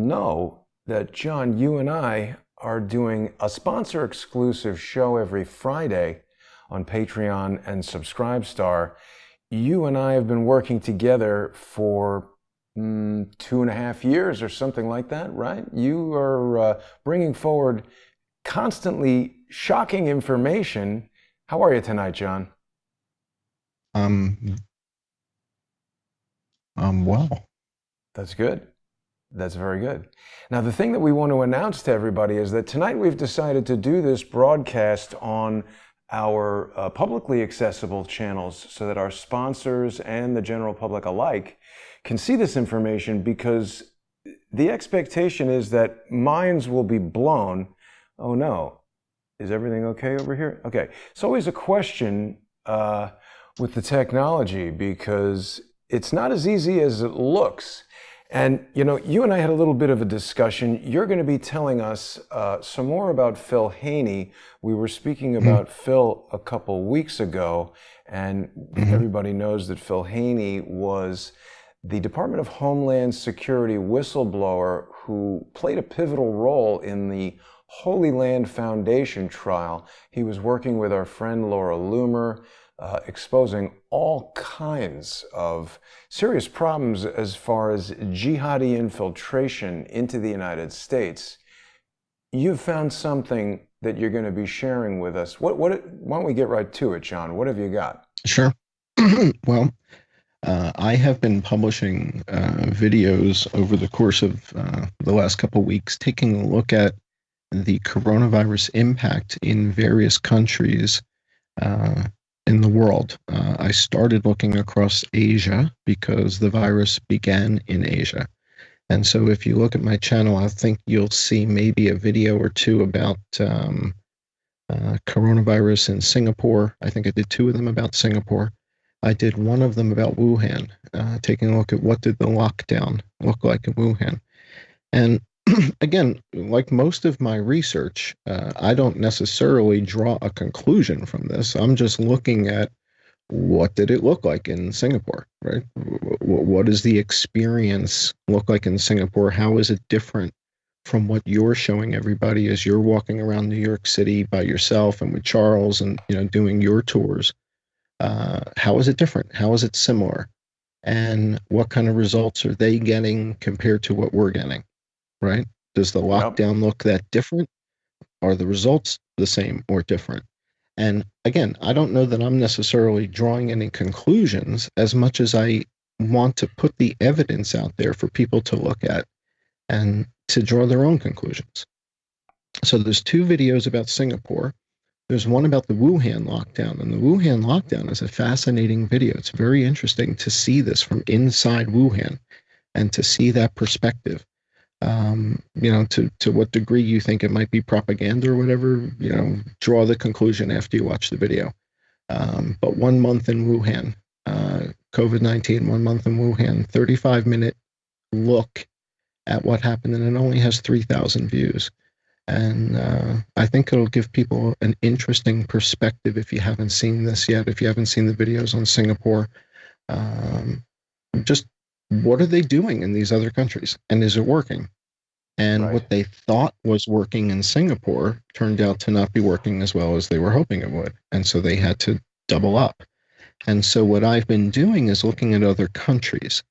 know that, John, you and I are doing a sponsor-exclusive show every Friday on Patreon and Subscribestar. You and I have been working together for 2.5 years or something like that, right? You are bringing forward constantly shocking information. How are you tonight, John? Um, well, That's good. That's very good. Now, the thing that we want to announce to everybody is that tonight we've decided to do this broadcast on our publicly accessible channels so that our sponsors and the general public alike can see this information, because the expectation is that minds will be blown. Oh no, is everything okay over here? Okay, it's always a question with the technology, because it's not as easy as it looks. And, you know, you and I had a little bit of a discussion. You're going to be telling us some more about Phil Haney. We were speaking about Phil a couple weeks ago, and everybody knows that Phil Haney was the Department of Homeland Security whistleblower who played a pivotal role in the Holy Land Foundation trial. He was working with our friend Laura Loomer, exposing all kinds of serious problems as far as jihadi infiltration into the United States. You've found something that you're going to be sharing with us. Why don't we get right to it, John? What have you got? sure. Well, I have been publishing videos over the course of the last couple of weeks, taking a look at the coronavirus impact in various countries in the world. I started looking across Asia because the virus began in Asia. And so if you look at my channel, I think you'll see maybe a video or two about coronavirus in Singapore. I think I did two of them about Singapore. I did one of them about Wuhan, taking a look at what did the lockdown look like in Wuhan. And again, like most of my research, I don't necessarily draw a conclusion from this. I'm just looking at what did it look like in Singapore, right? What does the experience look like in Singapore? How is it different from what you're showing everybody as you're walking around New York City by yourself and with Charles and, you know, doing your tours? How is it different? How is it similar? And what kind of results are they getting compared to what we're getting? Right? Does the Yep. lockdown look that different? Are the results the same or different? And again, I don't know that I'm necessarily drawing any conclusions as much as I want to put the evidence out there for people to look at and to draw their own conclusions. So there's two videos about Singapore. There's one about the Wuhan lockdown, and the Wuhan lockdown is a fascinating video. It's very interesting to see this from inside Wuhan and to see that perspective. You know, to what degree you think it might be propaganda or whatever, you know, draw the conclusion after you watch the video. But 1 month in Wuhan, COVID-19, 1 month in Wuhan, 35-minute look at what happened, and it only has 3,000 views. And I think it'll give people an interesting perspective if you haven't seen this yet, if you haven't seen the videos on Singapore. Just what are they doing in these other countries, and is it working? And Right. what they thought was working in Singapore turned out to not be working as well as they were hoping it would. And so they had to double up. And so what I've been doing is looking at other countries.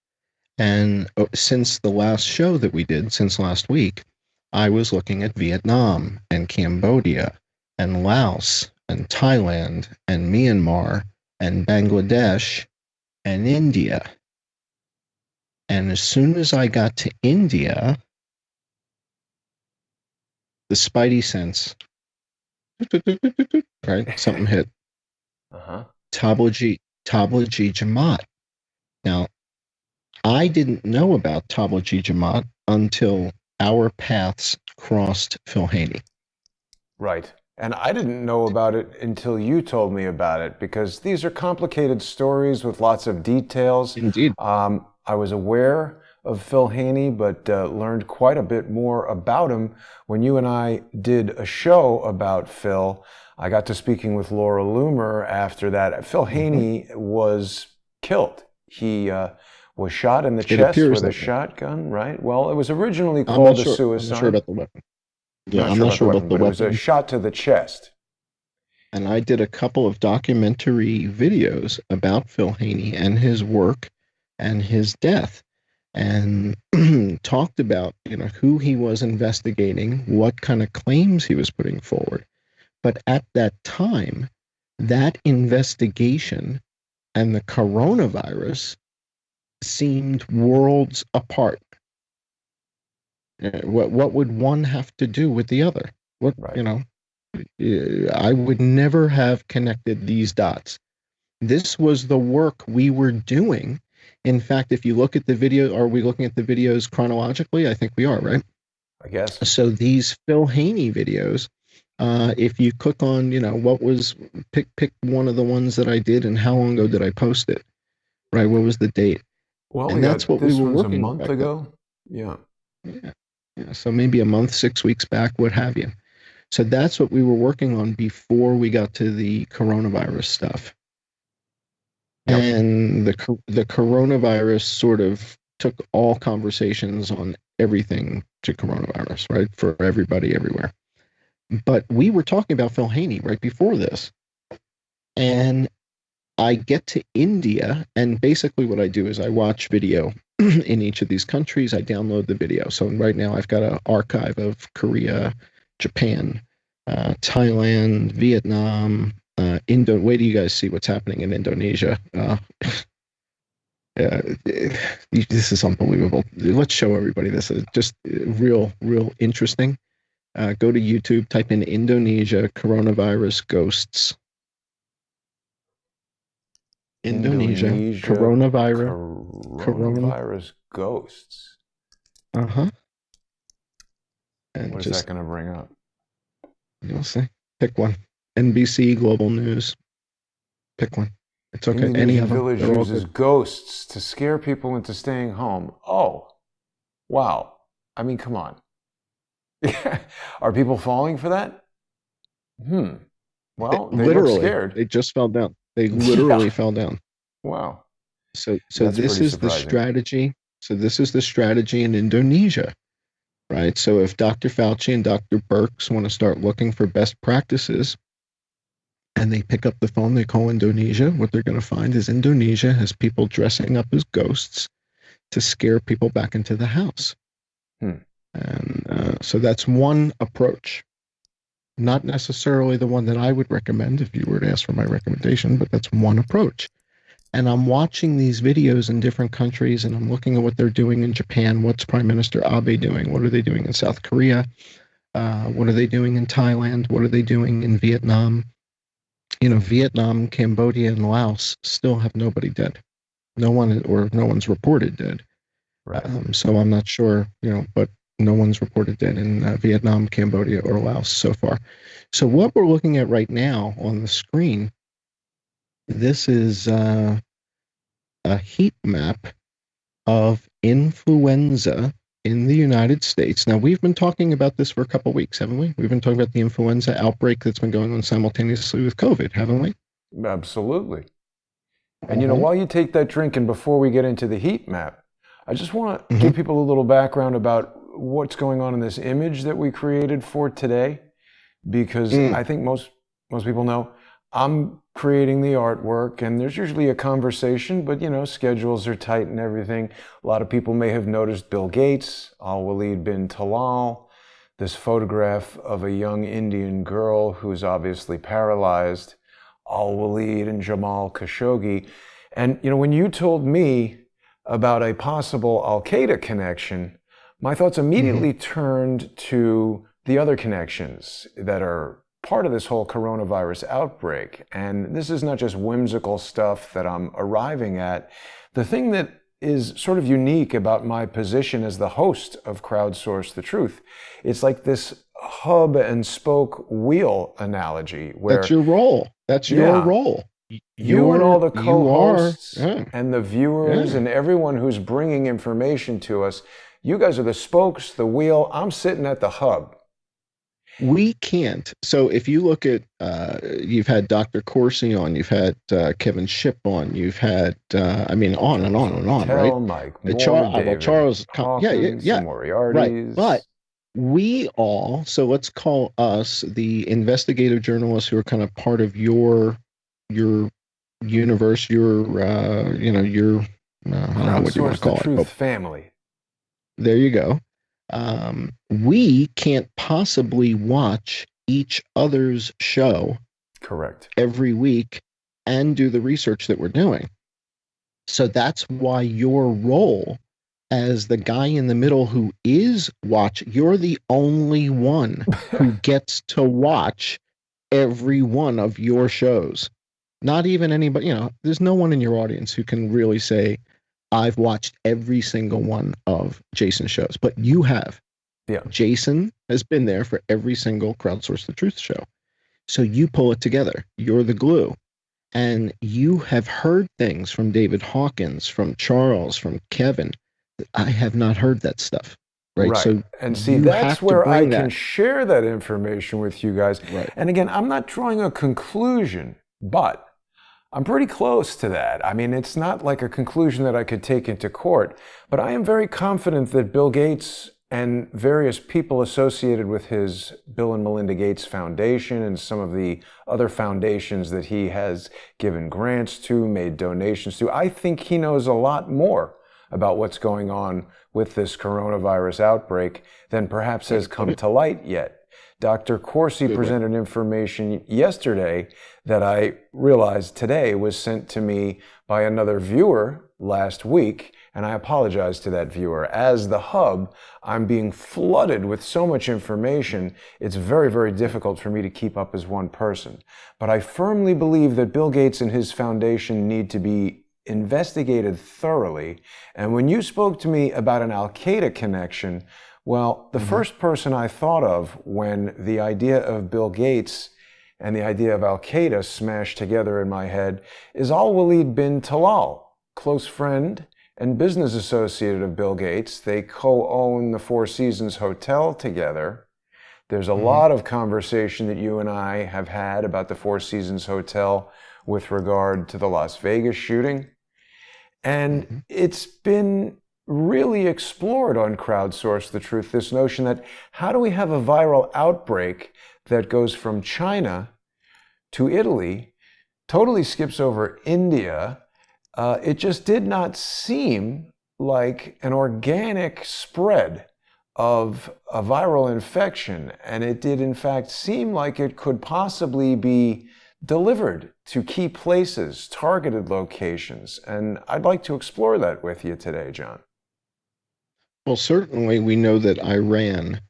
And since the last show that we did, since last week, I was looking at Vietnam and Cambodia and Laos and Thailand and Myanmar and Bangladesh and India. And as soon as I got to India, the spidey sense, right? Something hit. Uh-huh. Tablighi Jamaat. Now, I didn't know about Tablighi Jamaat until our paths crossed Phil Haney. Right. And I didn't know about it until you told me about it, because these are complicated stories with lots of details. Indeed. I was aware of Phil Haney, but learned quite a bit more about him when you and I did a show about Phil. I got to speaking with Laura Loomer after that. Phil Haney was killed. He was shot in the It chest appears with a that way. shotgun, right? Well, it was originally I'm not called a sure. I'm not sure suicide. about the weapon. I'm Yeah, not I'm sure not about the sure about weapon, the but it was a weapon. shot to the chest. And I did a couple of documentary videos about Phil Haney and his work and his death, and talked about, who he was investigating, what kind of claims he was putting forward. But at that time, that investigation and the coronavirus seemed worlds apart. What would one have to do with the other? What, Right. I would never have connected these dots. This was the work we were doing. In fact, if you look at the video, are we looking at the videos chronologically? I think we are, right? I guess. So these Phil Haney videos, if you click on, what was, pick one of the ones that I did and how long ago did I post it, right? What was the date? Well, we And that's got what we this were one's a working on month back then. ago. Yeah. Yeah. Yeah. So maybe a month, 6 weeks back, what have you. So that's what we were working on before we got to the coronavirus stuff. Yep. And the coronavirus sort of took all conversations on everything to coronavirus, right? For everybody everywhere. But we were talking about Phil Haney right before this. And I get to India, and basically what I do is I watch video in each of these countries. I download the video. So right now I've got an archive of Korea, Japan, Thailand, Vietnam, wait till you guys see what's happening in Indonesia. This is unbelievable. Let's show everybody this. It's just real interesting. Go to YouTube, type in Indonesia coronavirus ghosts. Indonesia coronavirus ghosts. And what is that going to bring up? You'll see. Pick one. NBC, Global News. Pick one. It's okay. Any of them. Village uses ghosts to scare people into staying home. Oh, wow. I mean, come on. Are people falling for that? Well, they literally look scared. They just fell down. They literally fell down. Wow. So this is the strategy. So this is the strategy in Indonesia, right? So if Dr. Fauci and Dr. Birx want to start looking for best practices, and they pick up the phone, they call Indonesia, what they're going to find is Indonesia has people dressing up as ghosts to scare people back into the house. And so that's one approach. Not necessarily the one that I would recommend if you were to ask for my recommendation, but that's one approach. And I'm watching these videos in different countries, and I'm looking at what they're doing in Japan. What's Prime Minister Abe doing? What are they doing in South Korea? What are they doing in Thailand? What are they doing in Vietnam? Vietnam, Cambodia, and Laos still have nobody dead. No one's reported dead. Right. So I'm not sure, but no one's reported dead in Vietnam, Cambodia, or Laos so far. So what we're looking at right now on the screen, this is a heat map of influenza in the United States. Now, we've been talking about this for a couple of weeks, haven't we? We've been talking about the influenza outbreak that's been going on simultaneously with COVID, haven't we? Absolutely. And, while you take that drink and before we get into the heat map, I just want to give people a little background about what's going on in this image that we created for today, because I think most people know I'm creating the artwork, and there's usually a conversation, but schedules are tight and everything. A lot of people may have noticed Bill Gates, Al-Walid bin Talal, this photograph of a young Indian girl who's obviously paralyzed, Al-Walid and Jamal Khashoggi. And when you told me about a possible Al-Qaeda connection, my thoughts immediately turned to the other connections that are part of this whole coronavirus outbreak. And this is not just whimsical stuff that I'm arriving at. The thing that is sort of unique about my position as the host of Crowdsource the Truth, it's like this hub and spoke wheel analogy where that's your role. That's your role. You and all the co-hosts and the viewers and everyone who's bringing information to us, you guys are the spokes, the wheel. I'm sitting at the hub. We can't. So if you look at, you've had Dr. Corsi on, you've had Kevin Shipp on, you've had, I mean, on and Charles on and on, right? Ortel, Mike Moore, Well, David Charles, yeah, yeah, Hawkins, the yeah, right. But Moriartys. we all, so let's call us the investigative journalists who are kind of part of your universe, your, your, I don't know what you want to Crowdsource the call it, truth but family. there you go. We can't possibly watch each other's show Correct. every week and do the research that we're doing. So that's why your role as the guy in the middle who is you're the only one who gets to watch every one of your shows. Not even anybody, there's no one in your audience who can really say, I've watched every single one of Jason's shows, but you have. Yeah. Jason has been there for every single Crowdsource the Truth show. So you pull it together. You're the glue. And you have heard things from David Hawkins, from Charles, from Kevin. I have not heard that stuff. Right. So and see, you that's have to where I bring can that. share that information with you guys. Right. And again, I'm not drawing a conclusion, but I'm pretty close to that. I mean, it's not like a conclusion that I could take into court, but I am very confident that Bill Gates and various people associated with his Bill and Melinda Gates Foundation and some of the other foundations that he has given grants to, made donations to, I think he knows a lot more about what's going on with this coronavirus outbreak than perhaps has come to light yet. Dr. Corsi presented information yesterday that I realized today was sent to me by another viewer last week, and I apologize to that viewer. As the hub, I'm being flooded with so much information, it's very, very difficult for me to keep up as one person. But I firmly believe that Bill Gates and his foundation need to be investigated thoroughly. And when you spoke to me about an Al-Qaeda connection, well, the first person I thought of when the idea of Bill Gates and the idea of Al-Qaeda smashed together in my head is Al-Walid bin Talal, close friend and business associate of Bill Gates. They co-own the Four Seasons Hotel together. There's a lot of conversation that you and I have had about the Four Seasons Hotel with regard to the Las Vegas shooting. And it's been really explored on Crowdsource the Truth, this notion that how do we have a viral outbreak that goes from China to Italy, totally skips over India. It just did not seem like an organic spread of a viral infection. And it did, in fact, seem like it could possibly be delivered to key places, targeted locations. And I'd like to explore that with you today, John. Well, certainly we know that Iran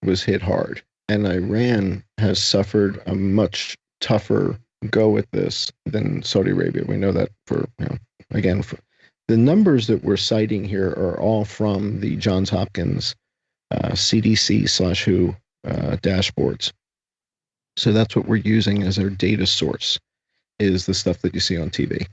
was hit hard, and Iran has suffered a much tougher go at this than Saudi Arabia. We know that again, the numbers that we're citing here are all from the Johns Hopkins CDC/WHO dashboards. So that's what we're using as our data source, is the stuff that you see on TV.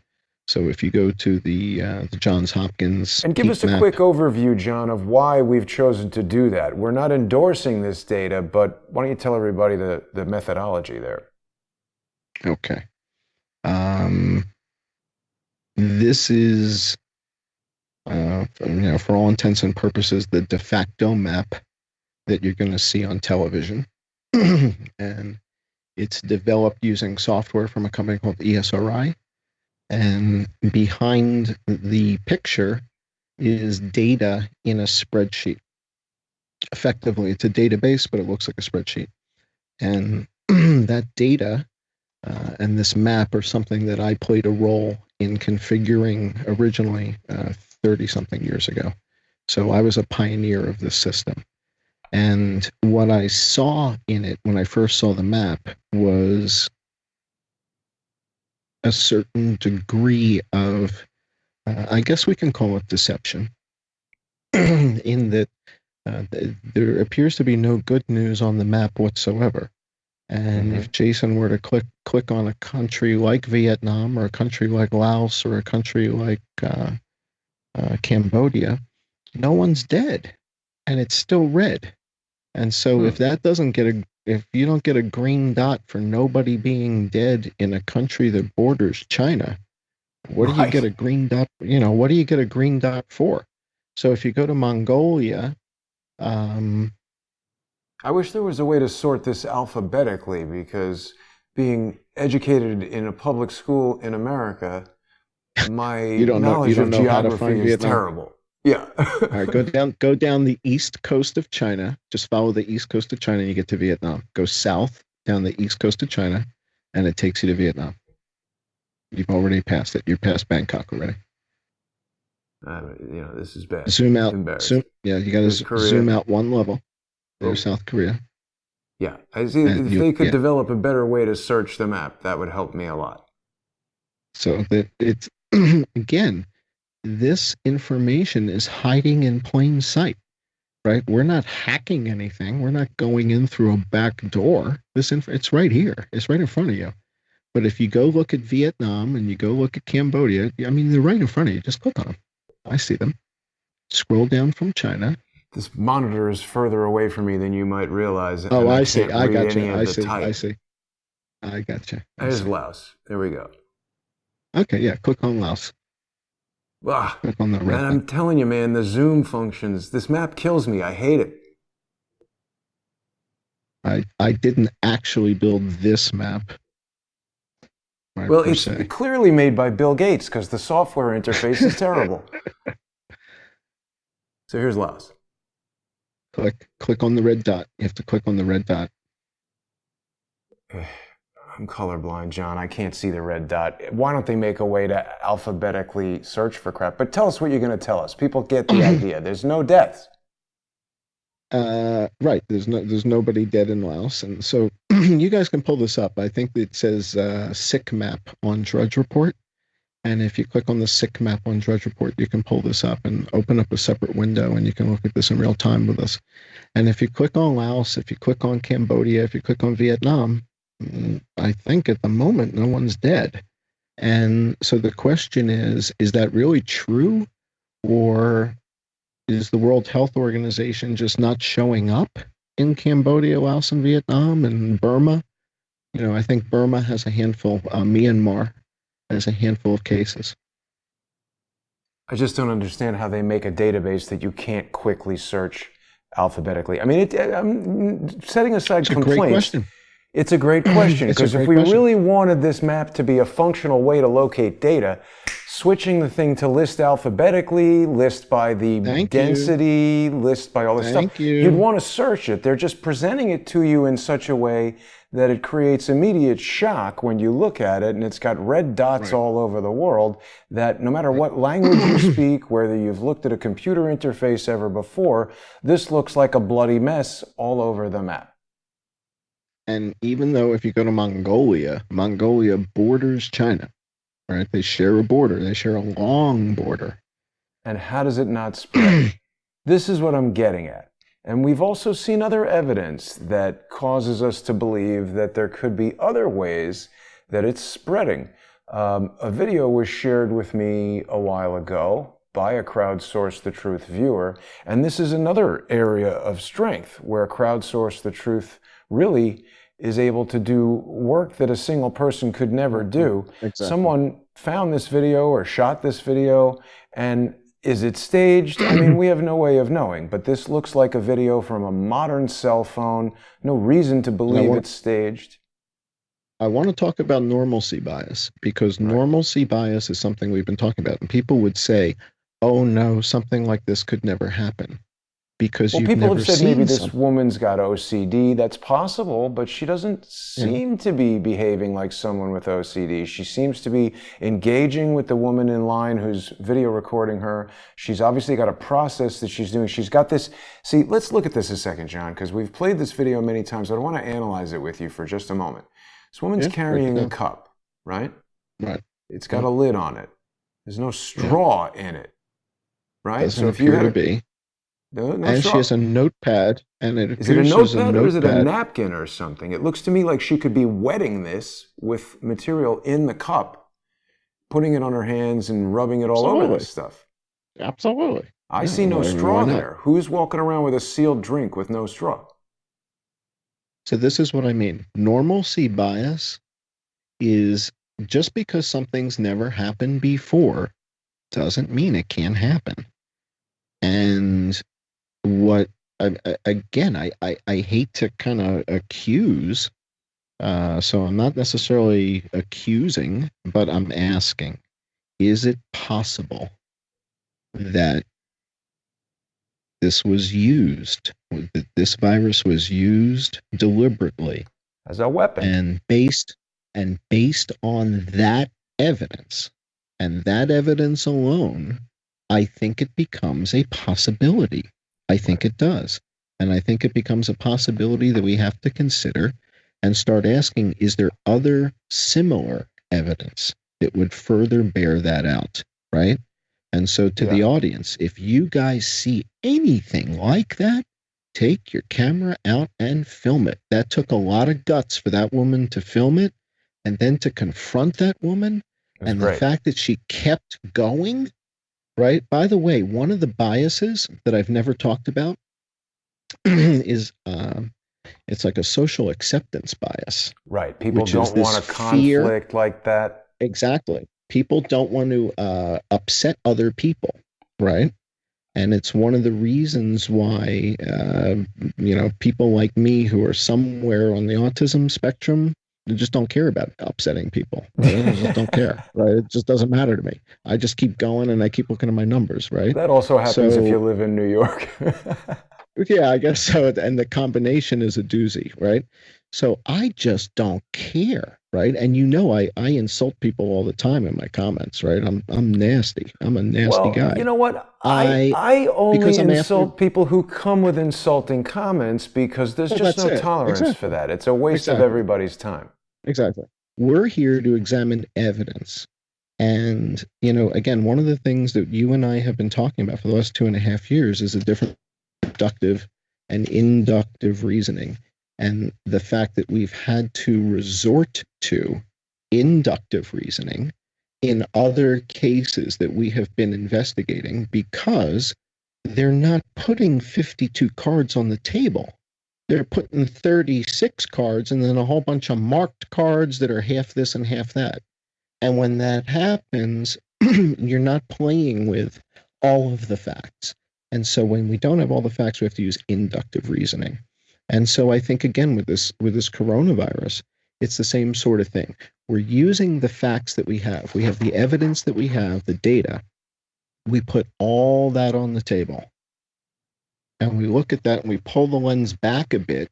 So if you go to the Johns Hopkins and give us a quick overview, John, of why we've chosen to do that. We're not endorsing this data, but why don't you tell everybody the methodology there? Okay. This is, for all intents and purposes, the de facto map that you're going to see on television, and it's developed using software from a company called ESRI. And behind the picture is data in a spreadsheet. Effectively, it's a database, but it looks like a spreadsheet. And that data and this map are something that I played a role in configuring originally 30-something years ago. So I was a pioneer of this system. And what I saw in it when I first saw the map was a certain degree of, I guess we can call it deception, in that there appears to be no good news on the map whatsoever. And if Jason were to click on a country like Vietnam or a country like Laos or a country like Cambodia, no one's dead, and it's still red. And so if that doesn't get if you don't get a green dot for nobody being dead in a country that borders China, what do you get Right. a green dot? What do you get a green dot for? So if you go to Mongolia, um, I wish there was a way to sort this alphabetically because being educated in a public school in America, my you knowledge don't of know how to geography find is Vietnam. terrible. Yeah. All right, go down the east coast of China. Just follow the east coast of China, and you get to Vietnam. Go south down the east coast of China, and it takes you to Vietnam. You've already passed it. You're past Bangkok already. This is bad. Zoom out. Embarrassing. Yeah, you got There's to zoom Korea. out one level. There's Oh, South Korea. yeah. I see. And If they could yeah. develop a better way to search the map, that would help me a lot. So that it's again, this information is hiding in plain sight, right? We're not hacking anything. We're not going in through a back door. It's right here. It's right in front of you. But if you go look at Vietnam and you go look at Cambodia, I mean, they're right in front of you. Just click on them. I see them. Scroll down from China. This monitor is further away from me than you might realize, Oh, and I I see. can't I read got any you. of I the see. type. I see. I got you. There's Laos. There we go. Okay, yeah. Click on Laos. Ah, Click on the red and thing. I'm telling you, man, the zoom functions. This map kills me. I hate it. I didn't actually build this map, right, Well, per it's se. clearly made by Bill Gates because the software interface is terrible. So here's Laos. Click on the red dot. You have to click on the red dot. I'm colorblind, John. I can't see the red dot. Why don't they make a way to alphabetically search for crap? But tell us what you're going to tell us. People get the idea. There's no deaths. Right. There's nobody dead in Laos, and so you guys can pull this up. I think it says sick map on Drudge Report, and if you click on the sick map on Drudge Report, you can pull this up and open up a separate window, and you can look at this in real time with us. And if you click on Laos, if you click on Cambodia, if you click on Vietnam, I think at the moment no one's dead. And so the question is that really true, or is the World Health Organization just not showing up in Cambodia, Laos, and Vietnam, and Burma? I think Burma has a handful. Myanmar has a handful of cases. I just don't understand how they make a database that you can't quickly search alphabetically. I mean, I'm setting aside It's a complaints. great question. It's a great question because if we really wanted this map to be a functional way to locate data, switching the thing to list alphabetically, list by the density, list by all this stuff, you'd want to search it. They're just presenting it to you in such a way that it creates immediate shock when you look at it, and it's got red dots all over the world that no matter what language you speak, whether you've looked at a computer interface ever before, this looks like a bloody mess all over the map. And even though if you go to Mongolia borders China, right? They share a border. They share a long border. And how does it not spread? This is what I'm getting at. And we've also seen other evidence that causes us to believe that there could be other ways that it's spreading. A video was shared with me a while ago by a Crowdsource the Truth viewer. And this is another area of strength where Crowdsource the Truth really is able to do work that a single person could never do. Exactly. Someone found this video or shot this video, and is it staged? I mean, we have no way of knowing, but this looks like a video from a modern cell phone. No reason to believe it's staged. I want to talk about normalcy bias because normalcy bias is something we've been talking about. And people would say, oh no, something like this could never happen. Because you've never seen people have said maybe this woman's got OCD. That's possible, but she doesn't seem to be behaving like someone with OCD. She seems to be engaging with the woman in line who's video recording her. She's obviously got a process that she's doing. She's got this. See, let's look at this a second, John, because we've played this video many times. I want to analyze it with you for just a moment. This woman's carrying a cup, right? Right. It's got a lid on it. There's no straw in it, right? Doesn't appear to be. No and straw. She has a notepad, and it is it a notepad or is it a napkin or something? It looks to me like she could be wetting this with material in the cup, putting it on her hands and rubbing it all over this stuff. Absolutely. I see no straw there. Who's walking around with a sealed drink with no straw? So this is what I mean. Normalcy bias is just because something's never happened before doesn't mean it can't happen. And what again, I hate to kind of accuse, so I'm not necessarily accusing, but I'm asking, is it possible that this was used, that this virus was used deliberately As a weapon. and based on that evidence and that evidence alone, I think it becomes a possibility. I think it does. And I think it becomes a possibility that we have to consider and start asking, is there other similar evidence that would further bear that out? Right. And so to the audience, if you guys see anything like that, take your camera out and film it. That took a lot of guts for that woman to film it and then to confront that woman. And the fact that she kept going, right? By the way, one of the biases that I've never talked about is it's like a social acceptance bias. Right. People don't want a conflict like that. Exactly. People don't want to upset other people, right? And it's one of the reasons why, people like me who are somewhere on the autism spectrum, they just don't care about upsetting people. Right? They just don't care, right? It just doesn't matter to me. I just keep going and I keep looking at my numbers, right? That also happens if you live in New York. Yeah, I guess so. And the combination is a doozy, right? So I just don't care, right? And I insult people all the time in my comments, right? I'm nasty. I'm a nasty guy. You know what? I only insult people who come with insulting comments because there's just no tolerance for that. It's a waste of everybody's time. Exactly. We're here to examine evidence. And, again, one of the things that you and I have been talking about for the last 2.5 years is a different deductive and inductive reasoning. And the fact that we've had to resort to inductive reasoning in other cases that we have been investigating because they're not putting 52 cards on the table. They're putting 36 cards and then a whole bunch of marked cards that are half this and half that. And when that happens, you're not playing with all of the facts. And so when we don't have all the facts, we have to use inductive reasoning. And so I think, again, with this coronavirus, it's the same sort of thing. We're using the facts that we have. We have the evidence that we have, the data. We put all that on the table. And we look at that and we pull the lens back a bit.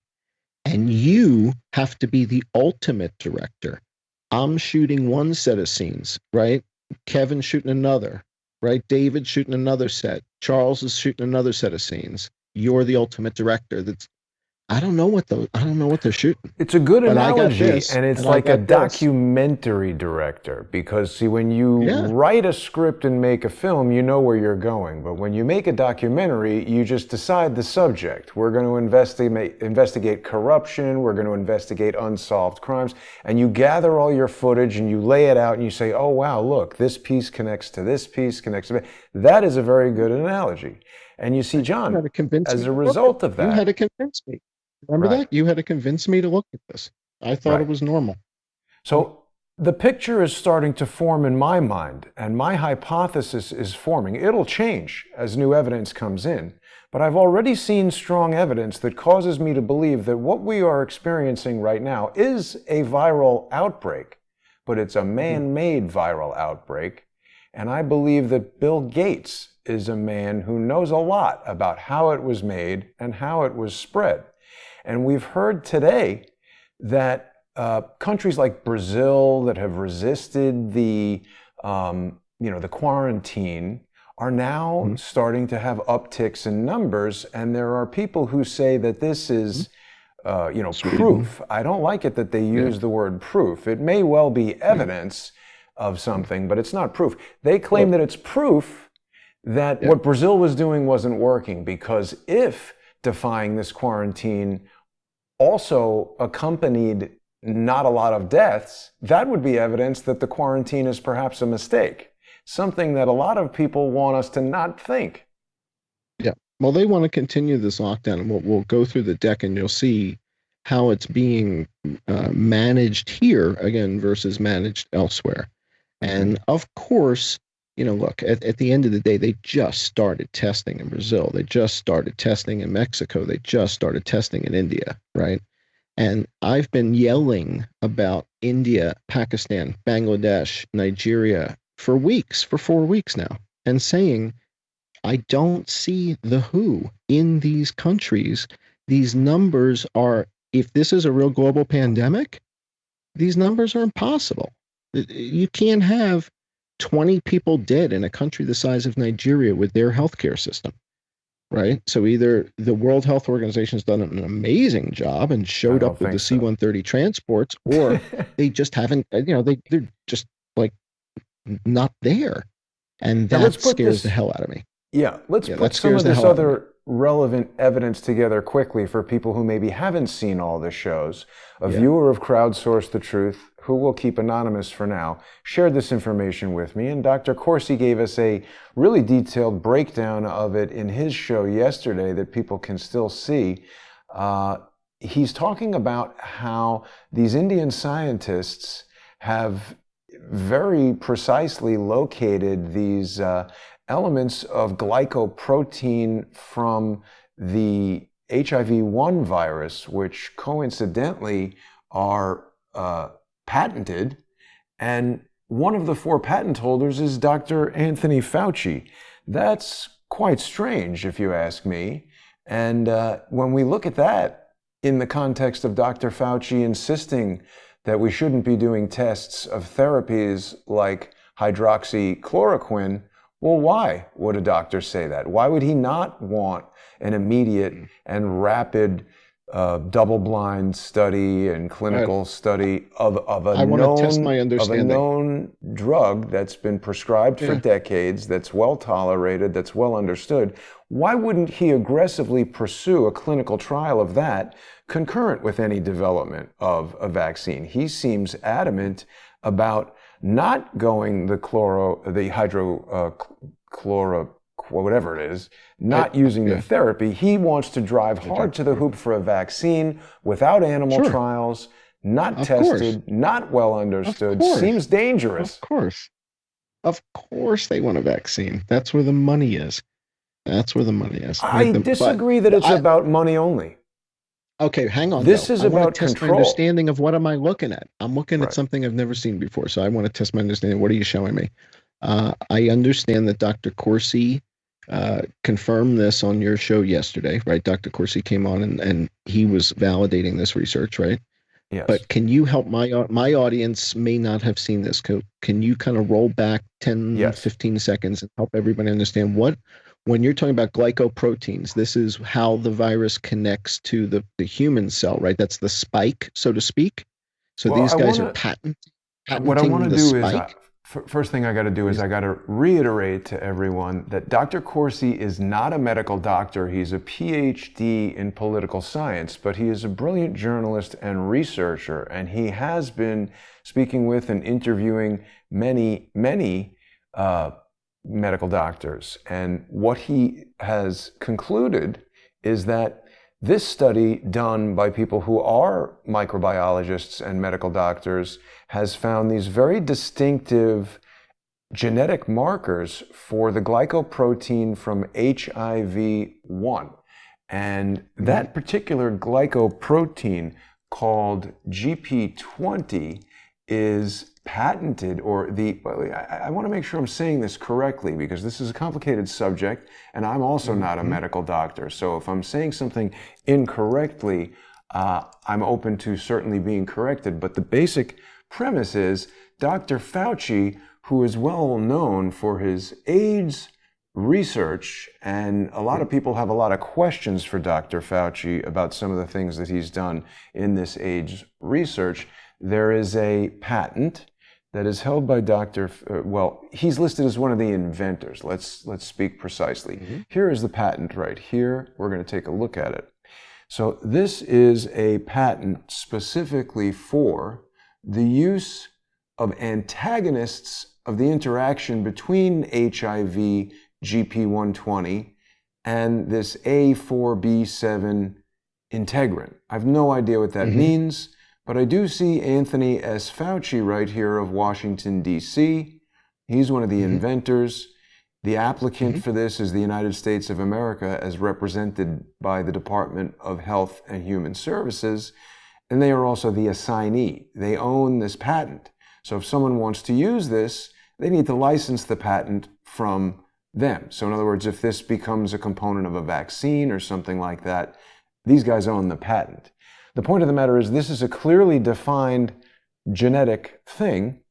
And you have to be the ultimate director. I'm shooting one set of scenes, right? Kevin's shooting another, right? David's shooting another set. Charles is shooting another set of scenes. You're the ultimate director. I don't know what they're shooting. It's a good analogy, and it's like a documentary director, because see, when you write a script and make a film, you know where you're going. But when you make a documentary, you just decide the subject. We're going to investigate corruption. We're going to investigate unsolved crimes, and you gather all your footage and you lay it out and you say, "Oh wow, look, this piece connects to this piece, connects to that." That is a very good analogy. And you see, John, as a result of that, you had to convince me. Remember that? You had to convince me to look at this. I thought it was normal. So the picture is starting to form in my mind, and my hypothesis is forming. It'll change as new evidence comes in, but I've already seen strong evidence that causes me to believe that what we are experiencing right now is a viral outbreak, but it's a man-made viral outbreak. And I believe that Bill Gates is a man who knows a lot about how it was made and how it was spread. And we've heard today that countries like Brazil that have resisted the quarantine are now starting to have upticks in numbers. And there are people who say that this is, proof. I don't like it that they use the word proof. It may well be evidence of something, but it's not proof. They claim that it's proof that what Brazil was doing wasn't working, because if defying this quarantine also accompanied not a lot of deaths, that would be evidence that the quarantine is perhaps a mistake, something that a lot of people want us to not think. Yeah. Well, they want to continue this lockdown, and we'll go through the deck and you'll see how it's being managed here again versus managed elsewhere. And of course, look, at the end of the day, they just started testing in Brazil. They just started testing in Mexico. They just started testing in India, right? And I've been yelling about India, Pakistan, Bangladesh, Nigeria for weeks, for 4 weeks now, and saying, I don't see the who in these countries. These numbers are, if this is a real global pandemic, these numbers are impossible. You can't have 20 people dead in a country the size of Nigeria with their healthcare system, right? So either the World Health Organization has done an amazing job and I showed don't up with the think so. C-130 transports, or they just haven't, they're just like not there. And Now let's that put scares the this, hell out of me. yeah, let's Yeah, put that some scares of the this hell out of me. other relevant evidence together quickly for people who maybe haven't seen all the shows. A Yeah. viewer of Crowdsource the Truth, who will keep anonymous for now, shared this information with me, and Dr. Corsi gave us a really detailed breakdown of it in his show yesterday that people can still see. He's talking about how these Indian scientists have very precisely located these elements of glycoprotein from the HIV-1 virus, which coincidentally are patented. And one of the 4 patent holders is Dr. Anthony Fauci. That's quite strange, if you ask me. And when we look at that in the context of Dr. Fauci insisting that we shouldn't be doing tests of therapies like hydroxychloroquine, well, why would a doctor say that? Why would he not want an immediate and rapid double-blind study and clinical study of I want to test my a understanding. known drug that's been prescribed for Yeah. decades, that's well tolerated, that's well understood? Why wouldn't he aggressively pursue a clinical trial of that concurrent with any development of a vaccine? He seems adamant about not going the whatever it is, not using the Yeah. therapy. He wants to drive hard to the hoop for a vaccine without animal Sure. trials, not Of course. tested, not well Of understood, course. seems dangerous. Of course. Of course they want a vaccine. That's where the money is. That's where the money is. I But disagree that it's I about money only. okay, hang on This though. is I want about to test my control. understanding of what am I looking at. I'm looking at Right. something I've never seen before, so I want to test my understanding. What are you showing me? I understand that Dr. Corsi confirmed this on your show yesterday, right? Dr. Corsi came on and he was validating this research, right? Yes. But can you help my audience may not have seen this. Can you kind of roll back 10, Yes. 15 seconds and help everybody understand when you're talking about glycoproteins, this is how the virus connects to the human cell, right? That's the spike, so to speak. So Well, these I guys want are to. What I want patenting to the do is, spike. first thing I got to do is I got to reiterate to everyone that Dr. Corsi is not a medical doctor. He's a PhD in political science, but he is a brilliant journalist and researcher, and he has been speaking with and interviewing many, many medical doctors. And what he has concluded is that this study done by people who are microbiologists and medical doctors has found these very distinctive genetic markers for the glycoprotein from HIV-1. And that particular glycoprotein called GP20 is patented, or I want to make sure I'm saying this correctly because this is a complicated subject and I'm also not a medical doctor. So if I'm saying something incorrectly, I'm open to certainly being corrected. But the basic premise is Dr. Fauci, who is well known for his AIDS research, and a lot of people have a lot of questions for Dr. Fauci about some of the things that he's done in this AIDS research. There is a patent that is held by he's listed as one of the inventors. Let's speak precisely. Here is the patent right here. We're going to take a look at it. So this is a patent specifically for the use of antagonists of the interaction between HIV GP120 and this A4B7 integrant. I have no idea what that means, but I do see Anthony S. Fauci right here of Washington, D.C. He's one of the inventors. The applicant for this is the United States of America, as represented by the Department of Health and Human Services, and they are also the assignee. They own this patent. So if someone wants to use this, they need to license the patent from them. So in other words, if this becomes a component of a vaccine or something like that, these guys own the patent. The point of the matter is this is a clearly defined genetic thing,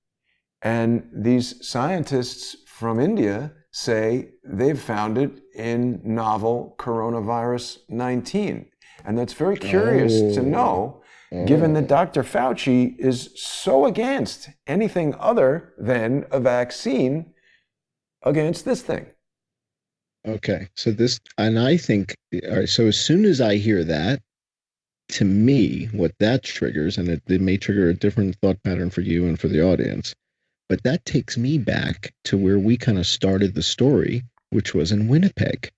and these scientists from India say they've found it in novel coronavirus 19. And that's very curious to know, given that Dr. Fauci is so against anything other than a vaccine against this thing. Okay, so this, and I think, all right, so as soon as I hear that, to me, what that triggers, and it may trigger a different thought pattern for you and for the audience, but that takes me back to where we kind of started the story, which was in Winnipeg.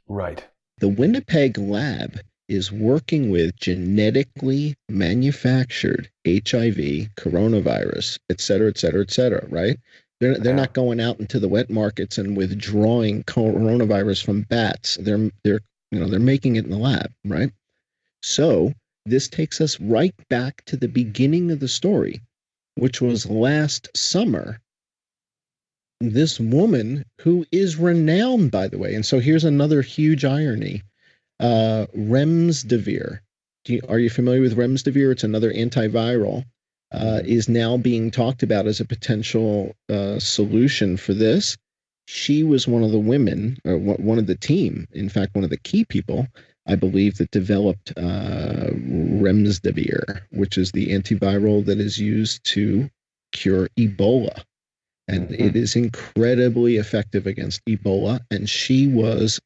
Right. The Winnipeg lab is working with genetically manufactured HIV, coronavirus, et cetera, right? They're not going out into the wet markets and withdrawing coronavirus from bats. They're making it in the lab, right? So this takes us right back to the beginning of the story, which was last summer. This woman who is renowned, by the way, and so here's another huge irony. Remdesivir. Are you familiar with Remdesivir? It's another antiviral. Is now being talked about as a potential solution for this. She was one of the women, or one of the team, in fact, one of the key people, I believe, that developed Remdesivir, which is the antiviral that is used to cure Ebola. And it is incredibly effective against Ebola. And she was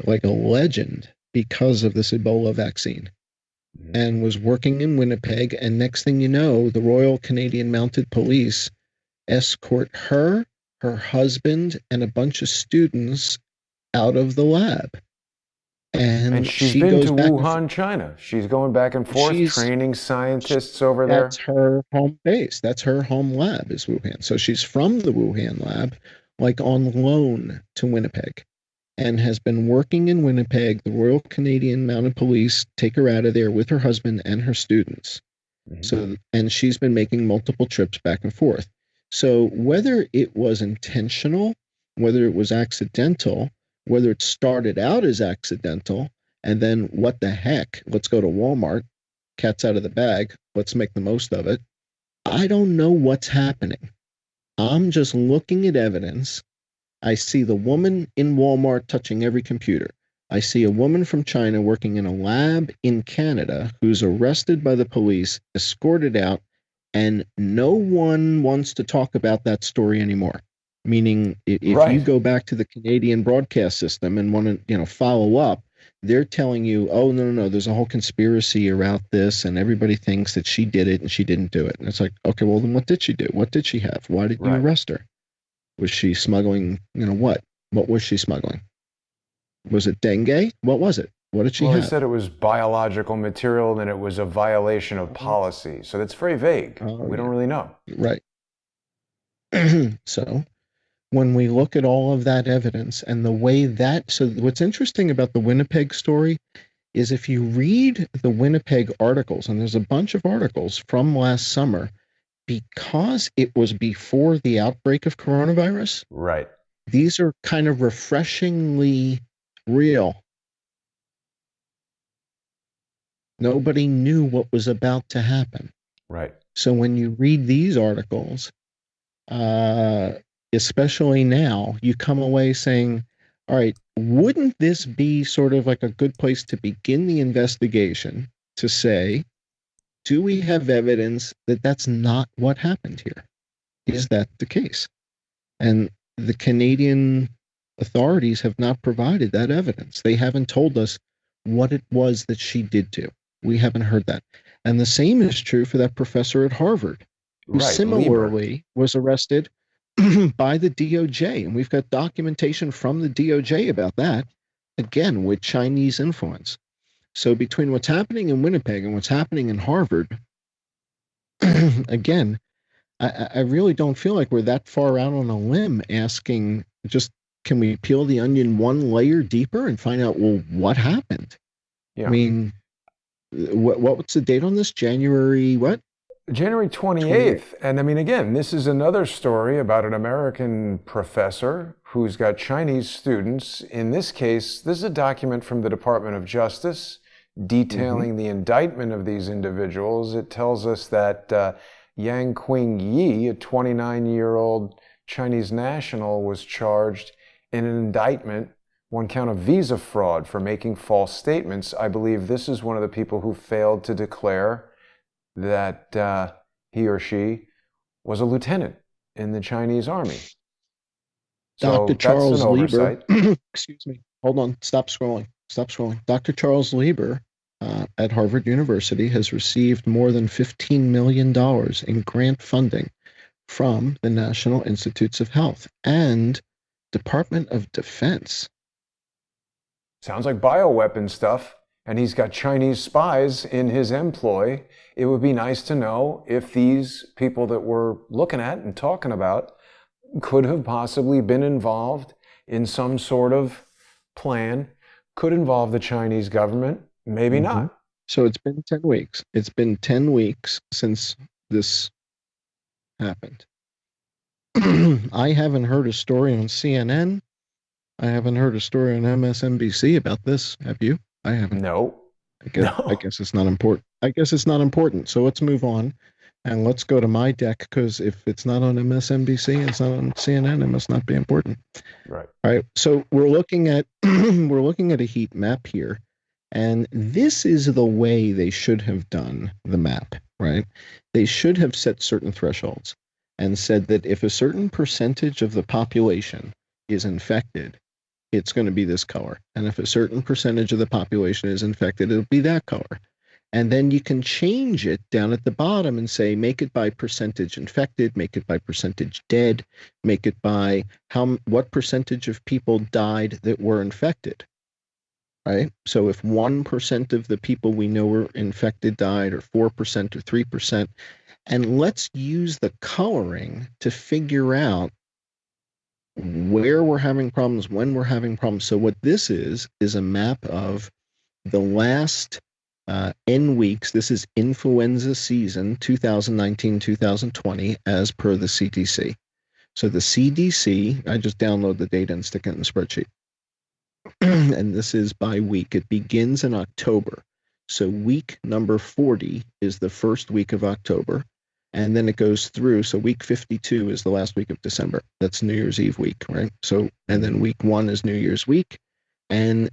like a legend because of this Ebola vaccine, and was working in Winnipeg. And next thing you know, the Royal Canadian Mounted Police escort her, her husband, and a bunch of students out of the lab. And she's she been goes to back Wuhan, China. She's going back and forth, training scientists over there. That's her home base. That's her home lab, is Wuhan. So she's from the Wuhan lab, like on loan to Winnipeg, and has been working in Winnipeg. The Royal Canadian Mounted Police take her out of there with her husband and her students. So, and she's been making multiple trips back and forth. So whether it was intentional, whether it was accidental, whether it started out as accidental, and then what the heck, let's go to Walmart, cat's out of the bag, let's make the most of it. I don't know what's happening. I'm just looking at evidence. I see the woman in Walmart touching every computer. I see a woman from China working in a lab in Canada who's arrested by the police, escorted out, and no one wants to talk about that story anymore. Meaning, if you go back to the Canadian broadcast system and want to, follow up, they're telling you, oh, no, there's a whole conspiracy around this, and everybody thinks that she did it and she didn't do it. And it's like, okay, well, then what did she do? What did she have? Why did you arrest her? Was she smuggling, what? What was she smuggling? Was it dengue? What was it? What did she have? Well, they said it was biological material and it was a violation of policy. So that's very vague. We don't really know. Right. So when we look at all of that evidence and the way that, so what's interesting about the Winnipeg story is if you read the Winnipeg articles, and there's a bunch of articles from last summer, because it was before the outbreak of coronavirus. Right. These are kind of refreshingly real. Nobody knew what was about to happen. Right. So when you read these articles, especially now, you come away saying, all right, wouldn't this be sort of like a good place to begin the investigation to say, do we have evidence that that's not what happened here? Is that the case? And the Canadian authorities have not provided that evidence. They haven't told us what it was that she did do. We haven't heard that. And the same is true for that professor at Harvard, who similarly was arrested by the DOJ. And we've got documentation from the DOJ about that. again, with Chinese influence. So between what's happening in Winnipeg and what's happening in Harvard, again, I really don't feel like we're that far out on a limb asking just, can we peel the onion one layer deeper and find out, well, what happened? I Yeah. mean, what's the date on this? January what? January 28th. 28th. And I mean, again, this is another story about an American professor who's got Chinese students. In this case, this is a document from the Department of Justice detailing the indictment of these individuals. It tells us that Yang Qing Yi, a 29-year-old Chinese national, was charged in an indictment, one count of visa fraud for making false statements. I believe this is one of the people who failed to declare that he or she was a lieutenant in the Chinese army. Dr. So that's an Charles Lieber, oversight. excuse me, hold on, stop scrolling, stop scrolling. Dr. Charles Lieber at Harvard University has received more than $15 million in grant funding from the National Institutes of Health and Department of Defense. Sounds like bioweapon stuff. And he's got Chinese spies in his employ. It would be nice to know if these people that we're looking at and talking about could have possibly been involved in some sort of plan, could involve the Chinese government, maybe not. So it's been 10 weeks. It's been 10 weeks since this happened. I haven't heard a story on CNN. I haven't heard a story on MSNBC about this. Have you? I haven't. No. I guess it's not important. I guess it's not important. So let's move on and let's go to my deck, because if it's not on MSNBC, it's not on CNN, it must not be important. Right. All right. So we're looking at we're looking at a heat map here. And this is the way they should have done the map, right? They should have set certain thresholds and said that if a certain percentage of the population is infected, it's going to be this color. And if a certain percentage of the population is infected, it'll be that color. And then you can change it down at the bottom and say, make it by percentage infected, make it by percentage dead, make it by what percentage of people died that were infected. Right? So if 1% of the people we know were infected died, or 4% or 3%, and let's use the coloring to figure out where we're having problems, when we're having problems. So what this is a map of the last N weeks. This is influenza season 2019-2020 as per the CDC. So the CDC, I just download the data and stick it in the spreadsheet. And this is by week. It begins in October. So week number 40 is the first week of October. And then it goes through. So week 52 is the last week of December. That's New Year's Eve week, right? So, and then week 1 is New Year's week. And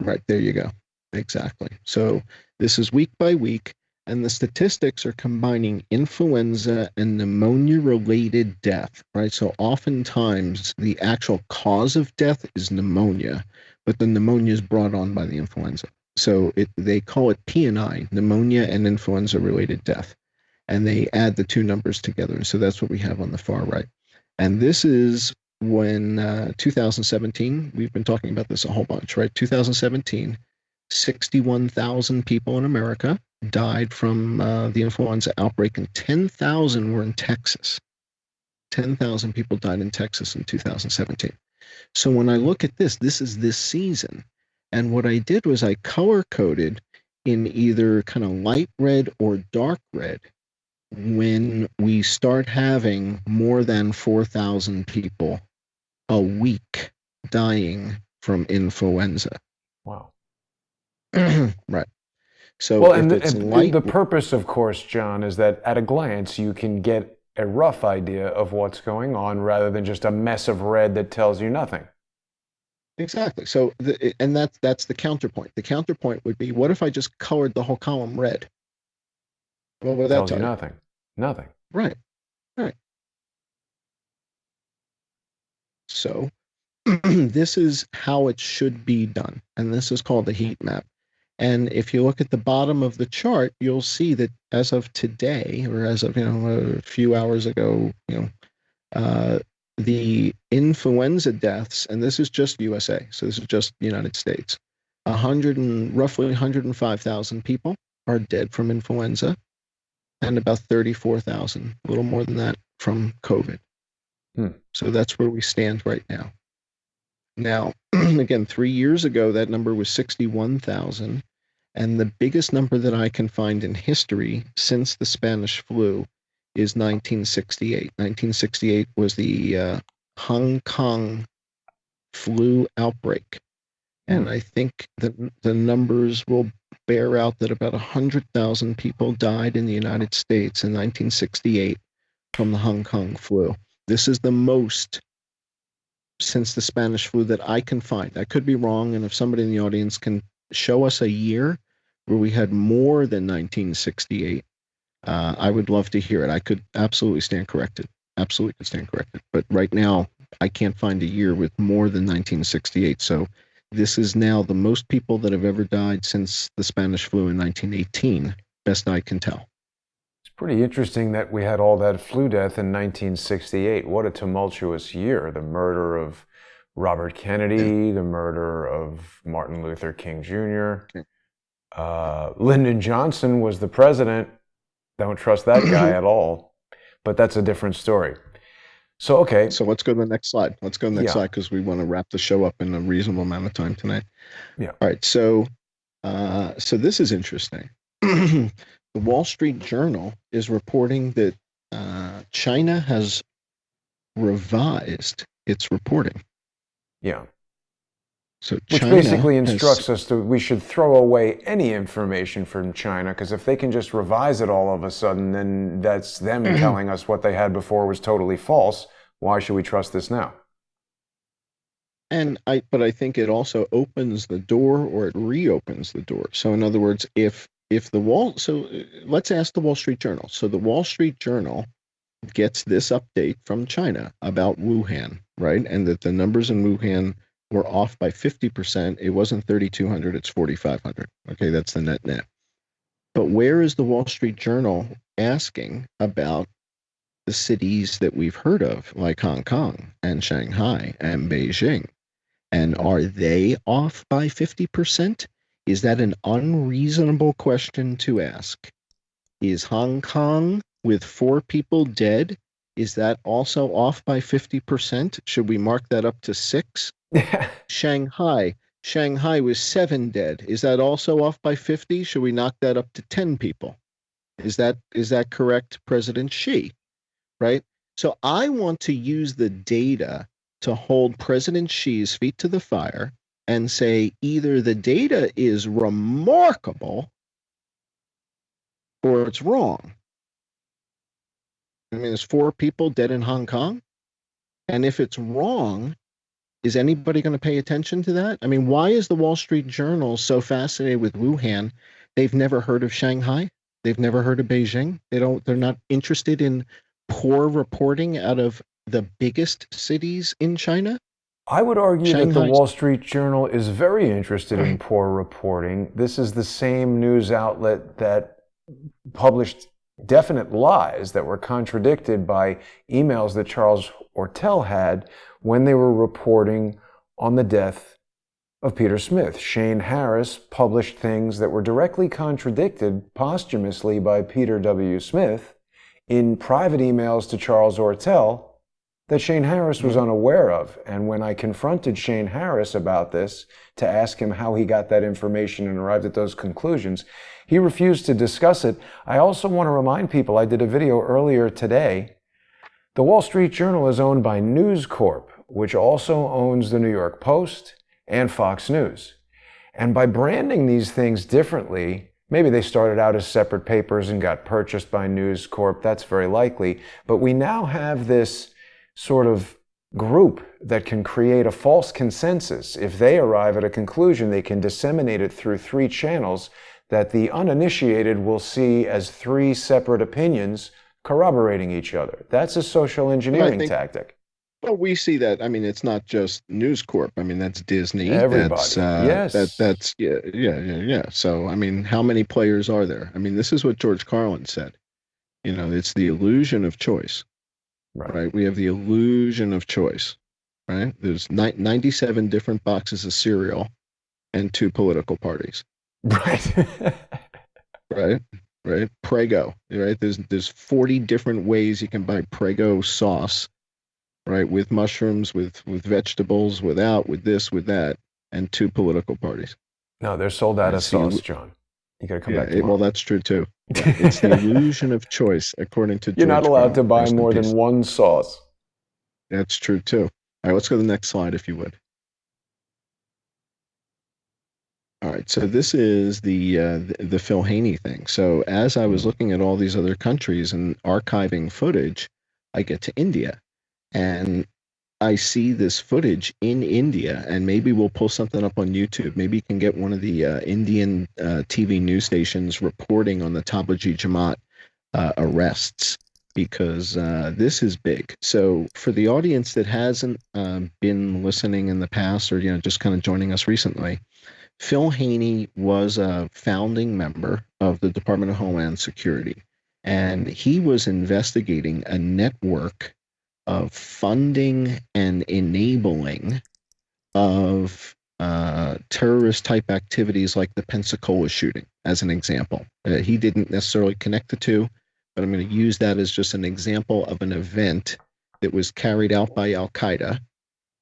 right there you go. Exactly. So this is week by week. And the statistics are combining influenza and pneumonia-related death, right? So oftentimes the actual cause of death is pneumonia, but the pneumonia is brought on by the influenza. So they call it P&I, pneumonia and influenza-related death. And they add the two numbers together. So that's what we have on the far right. And this is when 2017, we've been talking about this a whole bunch, right? 2017, 61,000 people in America died from the influenza outbreak, and 10,000 were in Texas. 10,000 people died in Texas in 2017. So when I look at this is this season. And what I did was I color-coded in either kind of light red or dark red when we start having more than 4,000 people a week dying from influenza. Wow. Right. So well, if and it's the purpose, of course, John, is that at a glance you can get a rough idea of what's going on rather than just a mess of red that tells you nothing. Exactly. So, and that's the counterpoint. The counterpoint would be, what if I just colored the whole column red? What would that Tells tell you you? nothing. Nothing. Right. Right. So this is how it should be done, and this is called the heat map. And if you look at the bottom of the chart, you'll see that as of today, or as of a few hours ago, the influenza deaths, and this is just USA, so this is just the United States, roughly 105,000 people are dead from influenza, and about 34,000, a little more than that, from COVID. So that's where we stand right now. Now, again, 3 years ago, that number was 61,000. And the biggest number that I can find in history since the Spanish flu is 1968. 1968 was the Hong Kong flu outbreak. And I think that the numbers will bear out that about 100,000 people died in the United States in 1968 from the Hong Kong flu. This is the most since the Spanish flu that I can find. I could be wrong, and if somebody in the audience can show us a year where we had more than 1968, I would love to hear it. I could absolutely stand corrected. Absolutely could stand corrected. But right now, I can't find a year with more than 1968. So this is now the most people that have ever died since the Spanish flu in 1918, best I can tell. It's pretty interesting that we had all that flu death in 1968. What a tumultuous year. The murder of Robert Kennedy, the murder of Martin Luther King Jr. Lyndon Johnson was the president. Don't trust that guy at all. But that's a different story. So, okay. So let's go to the next slide. Let's go to the next slide because we want to wrap the show up in a reasonable amount of time tonight. Yeah. All right. So this is interesting. The Wall Street Journal is reporting that China has revised its reporting. Yeah. So which China basically instructs us that we should throw away any information from China, because if they can just revise it all of a sudden, then that's them telling us what they had before was totally false. Why should we trust this now? But I think it also opens the door, or it reopens the door. So in other words, so let's ask the Wall Street Journal. So the Wall Street Journal gets this update from China about Wuhan, right? And that the numbers in Wuhan were off by 50%. It wasn't 3,200, it's 4,500. Okay, that's the net. But where is the Wall Street Journal asking about the cities that we've heard of, like Hong Kong and Shanghai and Beijing? And are they off by 50%? Is that an unreasonable question to ask? Is Hong Kong, with 4 people dead, is that also off by 50%? Should we mark that up to 6? Shanghai was 7 dead. Is that also off by 50? Should we knock that up to 10 people? Is that correct, President Xi? Right? So I want to use the data to hold President Xi's feet to the fire and say either the data is remarkable or it's wrong. I mean, there's 4 people dead in Hong Kong. And if it's wrong, is anybody going to pay attention to that? I mean, why is the Wall Street Journal so fascinated with Wuhan? They've never heard of Shanghai. They've never heard of Beijing. They're not interested in poor reporting out of the biggest cities in China. I would argue that the Wall Street Journal is very interested in poor reporting. This is the same news outlet that published definite lies that were contradicted by emails that Charles Ortel had when they were reporting on the death of Peter Smith. Shane Harris published things that were directly contradicted posthumously by Peter W. Smith in private emails to Charles Ortel that Shane Harris was unaware of. And when I confronted Shane Harris about this to ask him how he got that information and arrived at those conclusions, he refused to discuss it. I also want to remind people, I did a video earlier today. The Wall Street Journal is owned by News Corp, which also owns the New York Post and Fox News. And by branding these things differently, maybe they started out as separate papers and got purchased by News Corp. That's very likely. But we now have this sort of group that can create a false consensus. If they arrive at a conclusion, they can disseminate it through 3 channels that the uninitiated will see as 3 separate opinions corroborating each other. That's a social engineering tactic. Well, we see that. I mean, it's not just News Corp. I mean, that's Disney. Everybody. Yes. That's yeah. So, I mean, how many players are there? I mean, this is what George Carlin said. You know, it's the illusion of choice. Right. right? We have the illusion of choice, right? There's 97 different boxes of cereal and two political parties, Right. right? Right? Prego, right? There's 40 different ways you can buy Prego sauce, right? With mushrooms, with vegetables, without, with this, with that, and two political parties. No, they're sold out Right? of sauce, John. You got to come back Well, tomorrow. that's true too. Right? It's the illusion of choice, according to You're not George allowed to Carlin. buy Rest in more than peace. one sauce. That's true too. All right, let's go to the next slide, if you would. All right, so this is the Phil Haney thing. So as I was looking at all these other countries and archiving footage, I get to India, and I see this footage in India, and maybe we'll pull something up on YouTube. Maybe you can get one of the Indian TV news stations reporting on the Tablighi Jamaat arrests, because this is big. So for the audience that hasn't been listening in the past, or just kind of joining us recently, Phil Haney was a founding member of the Department of Homeland Security, and he was investigating a network of funding and enabling of terrorist type activities like the Pensacola shooting, as an example. He didn't necessarily connect the two, but I'm going to use that as just an example of an event that was carried out by Al Qaeda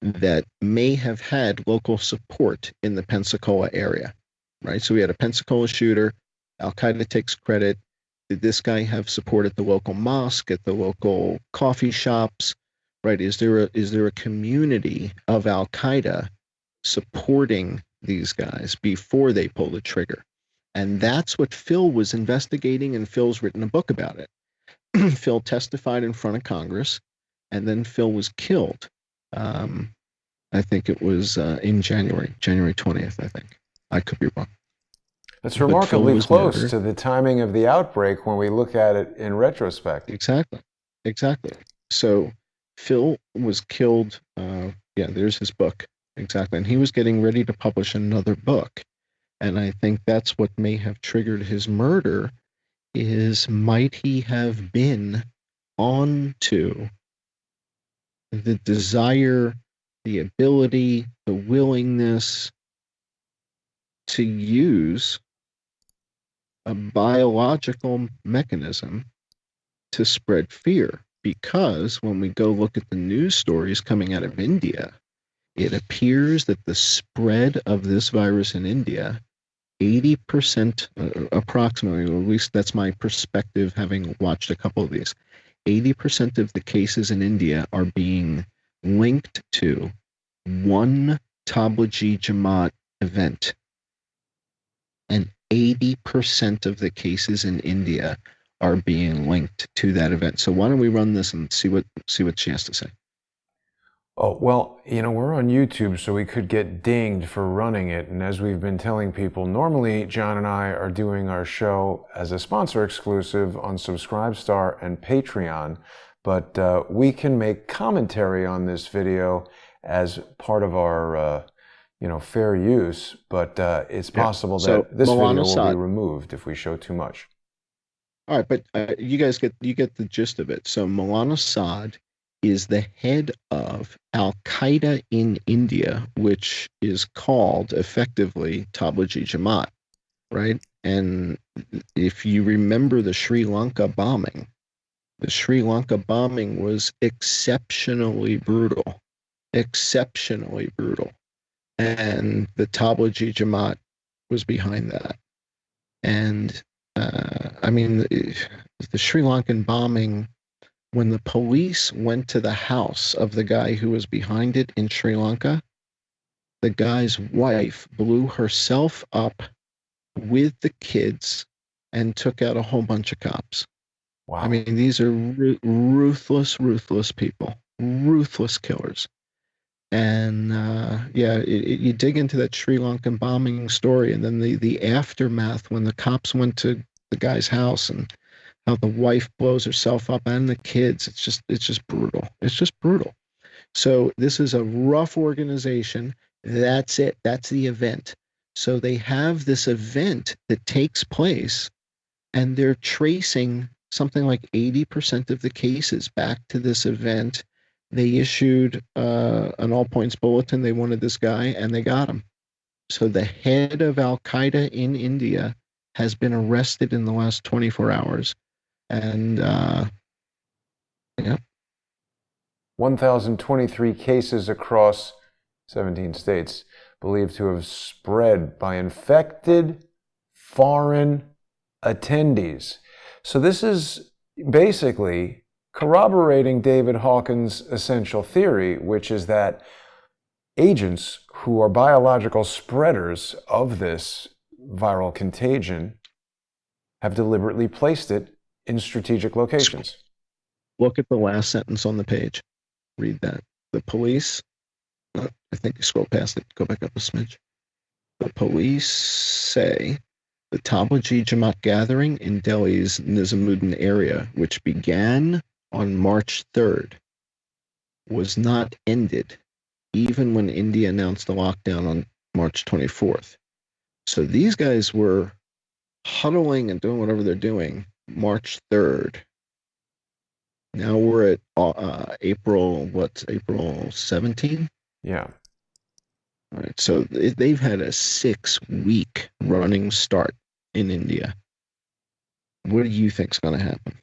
that may have had local support in the Pensacola area, right? So we had a Pensacola shooter. Al Qaeda takes credit. Did this guy have support at the local mosque, at the local coffee shops, right? Is there a community of Al Qaeda supporting these guys before they pull the trigger? And that's what Phil was investigating, and Phil's written a book about it. Phil testified in front of Congress, and then Phil was killed. I think it was in January 20th, I think. I could be wrong. That's But Phil remarkably was close murdered. to the timing of the outbreak when we look at it in retrospect. Exactly. So Phil was killed. Yeah, there's his book. Exactly. And he was getting ready to publish another book. And I think that's what may have triggered his murder, is might he have been on to the desire, the ability, the willingness to use a biological mechanism to spread fear. Because when we go look at the news stories coming out of India, it appears that the spread of this virus in India, 80% approximately, or at least that's my perspective having watched a couple of these, 80% of the cases in India are being linked to one Tablighi Jamaat event. And 80% of the cases in India are being linked to that event. So why don't we run this and see what she has to say? Oh, well, we're on YouTube, so we could get dinged for running it. And as we've been telling people, normally John and I are doing our show as a sponsor exclusive on Subscribestar and Patreon, but we can make commentary on this video as part of our fair use, but it's possible that this video will be removed if we show too much. All right, but you guys get the gist of it. So Maulana Saad is the head of Al Qaeda in India, which is called effectively Tablighi Jamaat, right? And if you remember the Sri Lanka bombing was exceptionally brutal, and the Tablighi Jamaat was behind that. And I mean, the Sri Lankan bombing, when the police went to the house of the guy who was behind it in Sri Lanka, the guy's wife blew herself up with the kids and took out a whole bunch of cops. Wow. I mean, these are ruthless people, ruthless killers. And you dig into that Sri Lankan bombing story, and then the aftermath when the cops went to the guy's house and how the wife blows herself up and the kids. It's just brutal. It's just brutal. So this is a rough organization. That's it. That's the event. So they have this event that takes place, and they're tracing something like 80% of the cases back to this event. They issued an all points bulletin. They wanted this guy, and they got him. So the head of Al Qaeda in India has been arrested in the last 24 hours. And yeah, 1,023 cases across 17 states believed to have spread by infected foreign attendees. So this is basically corroborating David Hawkins' essential theory, which is that agents who are biological spreaders of this viral contagion have deliberately placed it in strategic locations. Look at the last sentence on the page. Read that. The police, I think you scroll past it, go back up a smidge. The police say the Tablighi Jamaat gathering in Delhi's Nizamuddin area, which began on March 3rd, was not ended even when India announced the lockdown on March 24th. So these guys were huddling and doing whatever they're doing March 3rd. Now we're at April 17? Yeah. All right, so they've had a 6-week running start in India. What do you think's going to happen?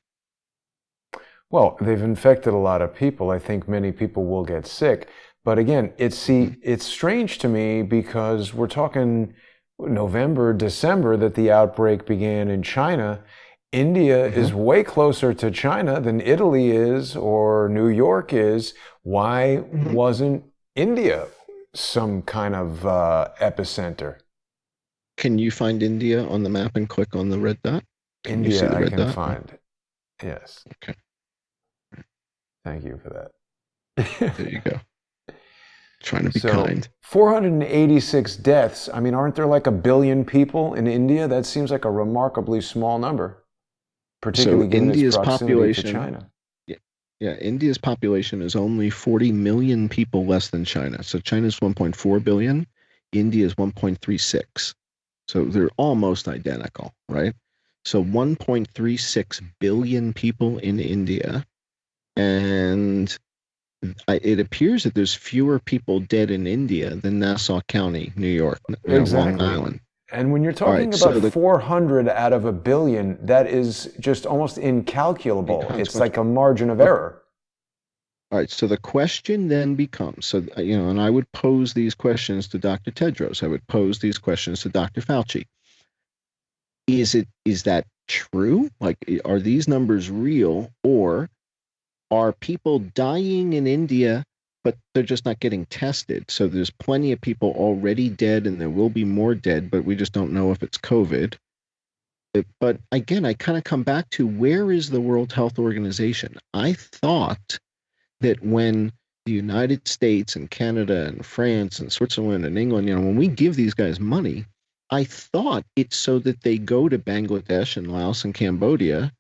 Well, they've infected a lot of people. I think many people will get sick. But again, it's strange to me because we're talking November, December that the outbreak began in China. India is way closer to China than Italy is or New York is. Why wasn't India some kind of epicenter? Can you find India on the map and click on the red dot? India, I can find. Yes. Okay. Thank you for that. There you go. Trying to be kind. 486 deaths. I mean, aren't there like 1 billion people in India? That seems like a remarkably small number, particularly given India's its proximity population to China. Yeah, India's population is only 40 million people less than China. So China's 1.4 billion, India's 1.36. So they're almost identical, right? So 1.36 billion people in India, and it appears that there's fewer people dead in India than Nassau County, New York, exactly. Long Island. And when you're talking about 400 out of 1 billion, that is just almost incalculable. It's like a margin of error. All right, so the question then becomes, and I would pose these questions to Dr. Tedros. I would pose these questions to Dr. Fauci. Is that true? Like, are these numbers real, or are people dying in India, but they're just not getting tested? So there's plenty of people already dead, and there will be more dead, but we just don't know if it's COVID. But again, I kind of come back to, where is the World Health Organization? I thought that when the United States and Canada and France and Switzerland and England, when we give these guys money, I thought it's so that they go to Bangladesh and Laos and Cambodia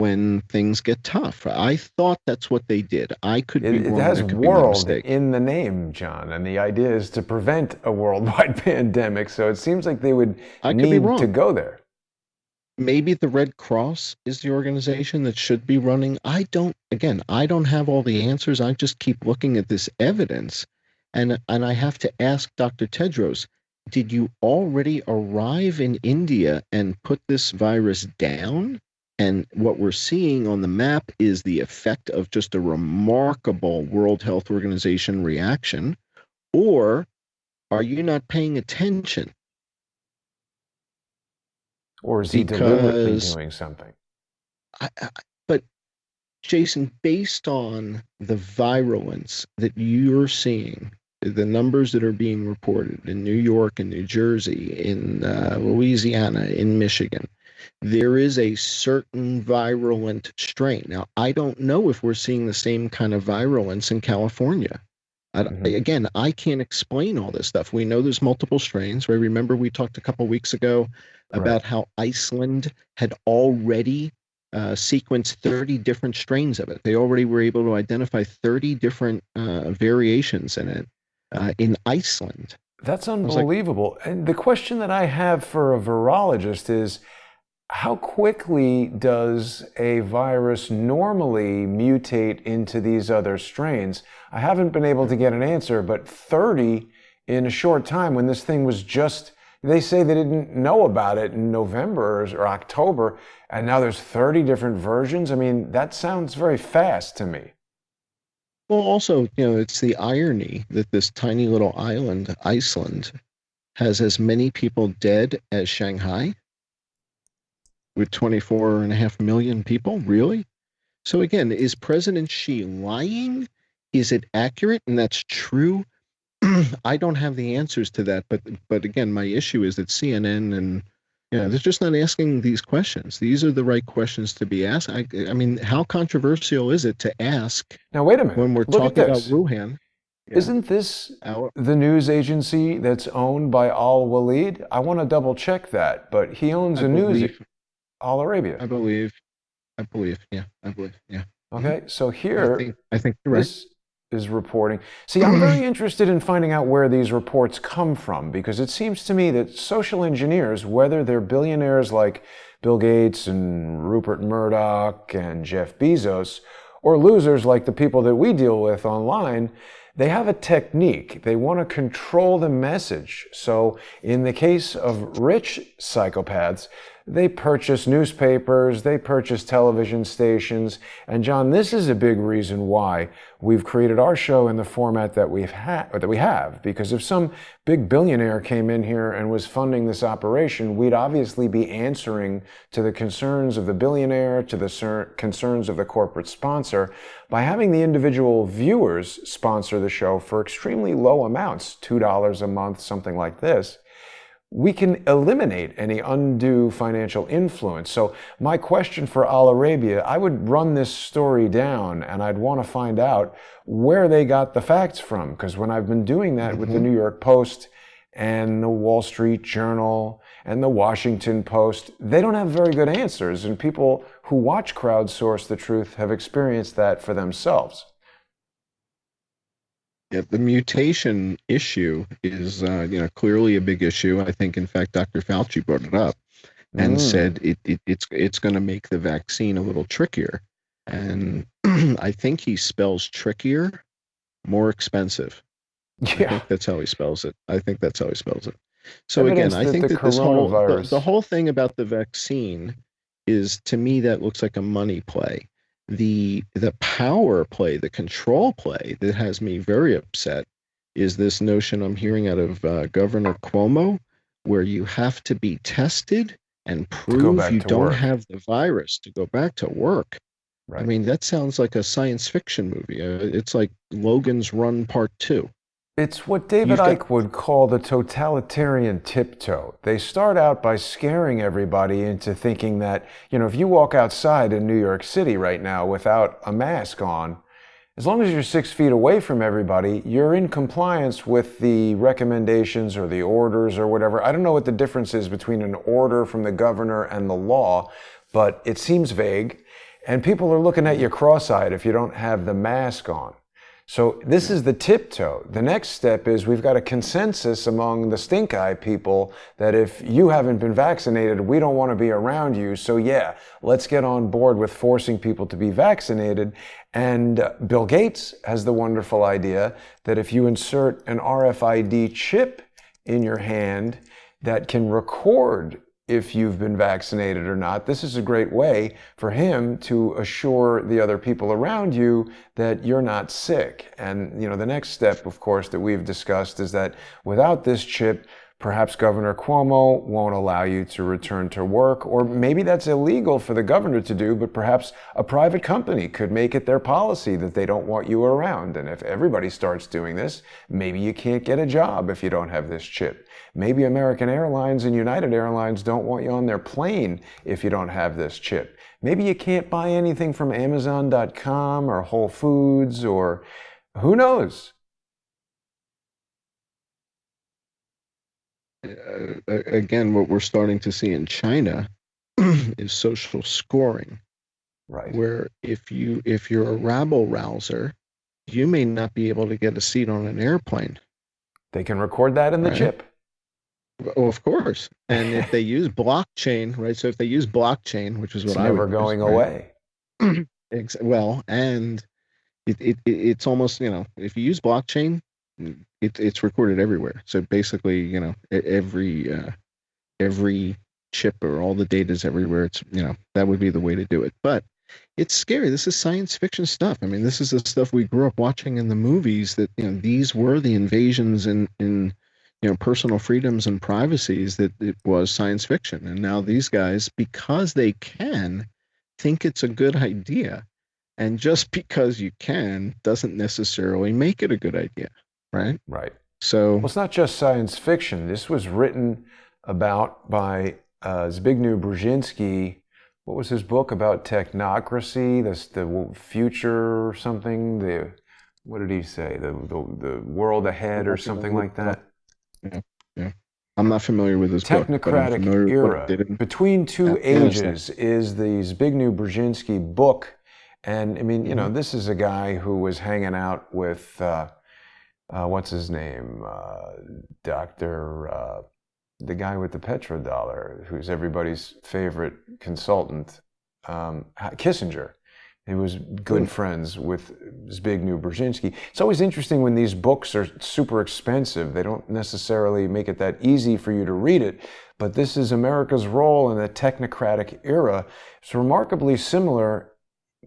when things get tough. I thought that's what they did. I could be wrong. It has world in the name, John, and the idea is to prevent a worldwide pandemic. So it seems like they would need to go there. Maybe the Red Cross is the organization that should be running. I don't have all the answers. I just keep looking at this evidence, and I have to ask Dr. Tedros, did you already arrive in India and put this virus down? And what we're seeing on the map is the effect of just a remarkable World Health Organization reaction. Or are you not paying attention? Or is he deliberately doing something? But Jason, based on the virulence that you're seeing, the numbers that are being reported in New York and New Jersey, in Louisiana, in Michigan, there is a certain virulent strain. Now, I don't know if we're seeing the same kind of virulence in California. Again, I can't explain all this stuff. We know there's multiple strains. Right? Remember, we talked a couple weeks ago about how Iceland had already sequenced 30 different strains of it. They already were able to identify 30 different variations in it in Iceland. That's unbelievable. And the question that I have for a virologist is, How quickly does a virus normally mutate into these other strains? I haven't been able to get an answer, but 30 in a short time when this thing was just, they say they didn't know about it in November or October, and now there's 30 different versions. I mean, that sounds very fast to me. Well, also, it's the irony that this tiny little island, Iceland, has as many people dead as Shanghai with 24.5 million people. Really? So again, is President Xi lying? Is it accurate? And that's true. I don't have the answers to that, but again, my issue is that CNN and they're just not asking these questions. These are the right questions to be asked. I mean, how controversial is it to ask Now, wait a minute. when we're Look at talking about this. Wuhan? Yeah, Isn't this our, the news agency that's owned by Al Walid? I want to double check that, but he owns I a news, believe, Al Arabia. I believe, yeah, I believe, yeah. Mhm. Okay, so I here, think, I think you're right. this is reporting. See, I'm very interested in finding out where these reports come from because it seems to me that social engineers, whether they're billionaires like Bill Gates and Rupert Murdoch and Jeff Bezos, or losers like the people that we deal with online, they have a technique. They want to control the message. So, in the case of rich psychopaths, they purchase newspapers, they purchase television stations. And John, this is a big reason why we've created our show in the format that we have. Because if some big billionaire came in here and was funding this operation, we'd obviously be answering to the concerns of the billionaire, to the concerns of the corporate sponsor, by having the individual viewers sponsor the show for extremely low amounts, $2 a month, something like this. We can eliminate any undue financial influence. So my question for Al Arabia, I would run this story down and I'd want to find out where they got the facts from. Because when I've been doing that with the New York Post and the Wall Street Journal and the Washington Post, they don't have very good answers. And people who watch Crowdsource the Truth have experienced that for themselves. Yeah, the mutation issue is, clearly a big issue. I think, in fact, Dr. Fauci brought it up and said it's going to make the vaccine a little trickier. And I think he spells trickier, more expensive. I Yeah. think that's how he spells it. I think that's how he spells it. So Evidence again, I that think the that this whole the coronavirus. whole thing about the vaccine is, to me, that looks like a money play. The power play, the control play that has me very upset is this notion I'm hearing out of Governor Cuomo, where you have to be tested and To go prove back you to don't work. have the virus to go back to work. I Right. mean, that sounds like a science fiction movie. It's like Logan's Run Part Two. It's what David You've got Icke would call the totalitarian tiptoe. They start out by scaring everybody into thinking that, if you walk outside in New York City right now without a mask on, as long as you're 6 feet away from everybody, you're in compliance with the recommendations or the orders or whatever. I don't know what the difference is between an order from the governor and the law, but it seems vague. And people are looking at you cross-eyed if you don't have the mask on. So this is the tiptoe. The next step is we've got a consensus among the stink eye people that if you haven't been vaccinated, we don't want to be around you. So yeah, let's get on board with forcing people to be vaccinated. And Bill Gates has the wonderful idea that if you insert an RFID chip in your hand that can record if you've been vaccinated or not, this is a great way for him to assure the other people around you that you're not sick. And, the next step, of course, that we've discussed is that without this chip, perhaps Governor Cuomo won't allow you to return to work, or maybe that's illegal for the governor to do, but perhaps a private company could make it their policy that they don't want you around. And if everybody starts doing this, maybe you can't get a job if you don't have this chip. Maybe American Airlines and United Airlines don't want you on their plane if you don't have this chip. Maybe you can't buy anything from Amazon.com or Whole Foods, or who knows? Again, what we're starting to see in China is social scoring, Right. where if you're a rabble rouser, you may not be able to get a seat on an airplane, They can record that in the right? chip. Oh, of course. And if they use blockchain, right? So if they use blockchain, which is It's what I would never use, going right? away. Well, and it's almost, if you use blockchain, it's recorded everywhere. So basically, every chip or all the data is everywhere. It's, that would be the way to do it. But it's scary. This is science fiction stuff. I mean, this is the stuff we grew up watching in the movies, that, these were the invasions in personal freedoms and privacies, that it was science fiction. And now these guys, because they can, think it's a good idea. And just because you can doesn't necessarily make it a good idea, right? Right. So, Well, it's not just science fiction. This was written about by Zbigniew Brzezinski. What was his book about technocracy? The future or something. What did he say? The world ahead or something like that. yeah, yeah. I'm not familiar with his book, but I'm Technocratic familiar with what he era. did in Between Two Afghanistan. Ages is the Zbigniew Brzezinski book. And I mean, Mm-hmm. this is a guy who was hanging out with, what's his name? The guy with the petrodollar, who's everybody's favorite consultant, Kissinger. He was good friends with Zbigniew Brzezinski. It's always interesting when these books are super expensive. They don't necessarily make it that easy for you to read it, but this is America's role in the technocratic era. It's remarkably similar,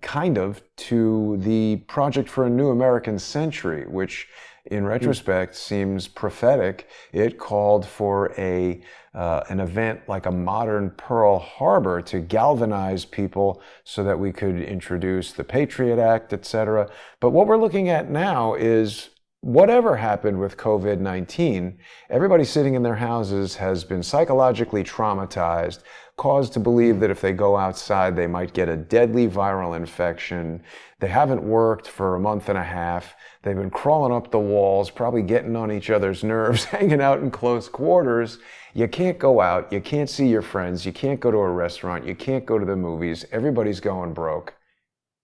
kind of, to the Project for a New American Century, which in retrospect seems prophetic. It called for an event like a modern Pearl Harbor to galvanize people so that we could introduce the Patriot Act, etc. But what we're looking at now is whatever happened with COVID-19, everybody sitting in their houses has been psychologically traumatized, caused to believe that if they go outside, they might get a deadly viral infection. They haven't worked for a month and a half. They've been crawling up the walls, probably getting on each other's nerves, hanging out in close quarters. You can't go out. You can't see your friends. You can't go to a restaurant. You can't go to the movies. Everybody's going broke.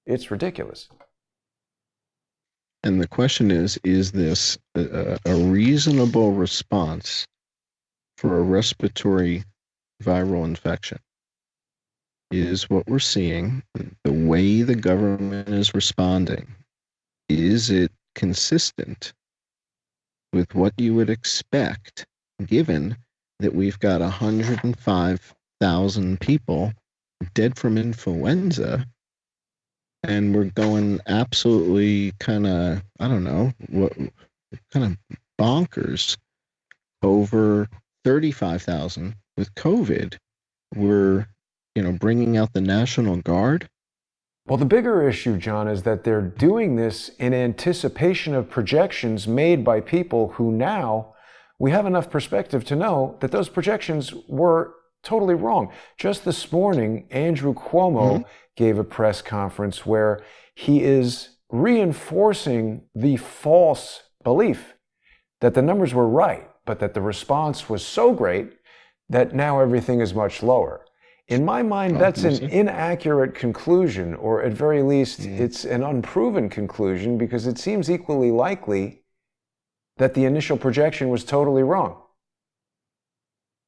It's ridiculous. And the question is this a reasonable response for a respiratory viral infection? Is what we're seeing, the way the government is responding, is it consistent with what you would expect, given that we've got 105,000 people dead from influenza, and we're going absolutely kind of, I don't know, what kind of bonkers over 35,000 with COVID? We're, bringing out the National Guard. Well, the bigger issue, John, is that they're doing this in anticipation of projections made by people who now we have enough perspective to know that those projections were totally wrong. Just this morning, Andrew Cuomo gave a press conference where he is reinforcing the false belief that the numbers were right, but that the response was so great that now everything is much lower. In my mind, that's an inaccurate conclusion, or at very least, it's an unproven conclusion, because it seems equally likely that the initial projection was totally wrong.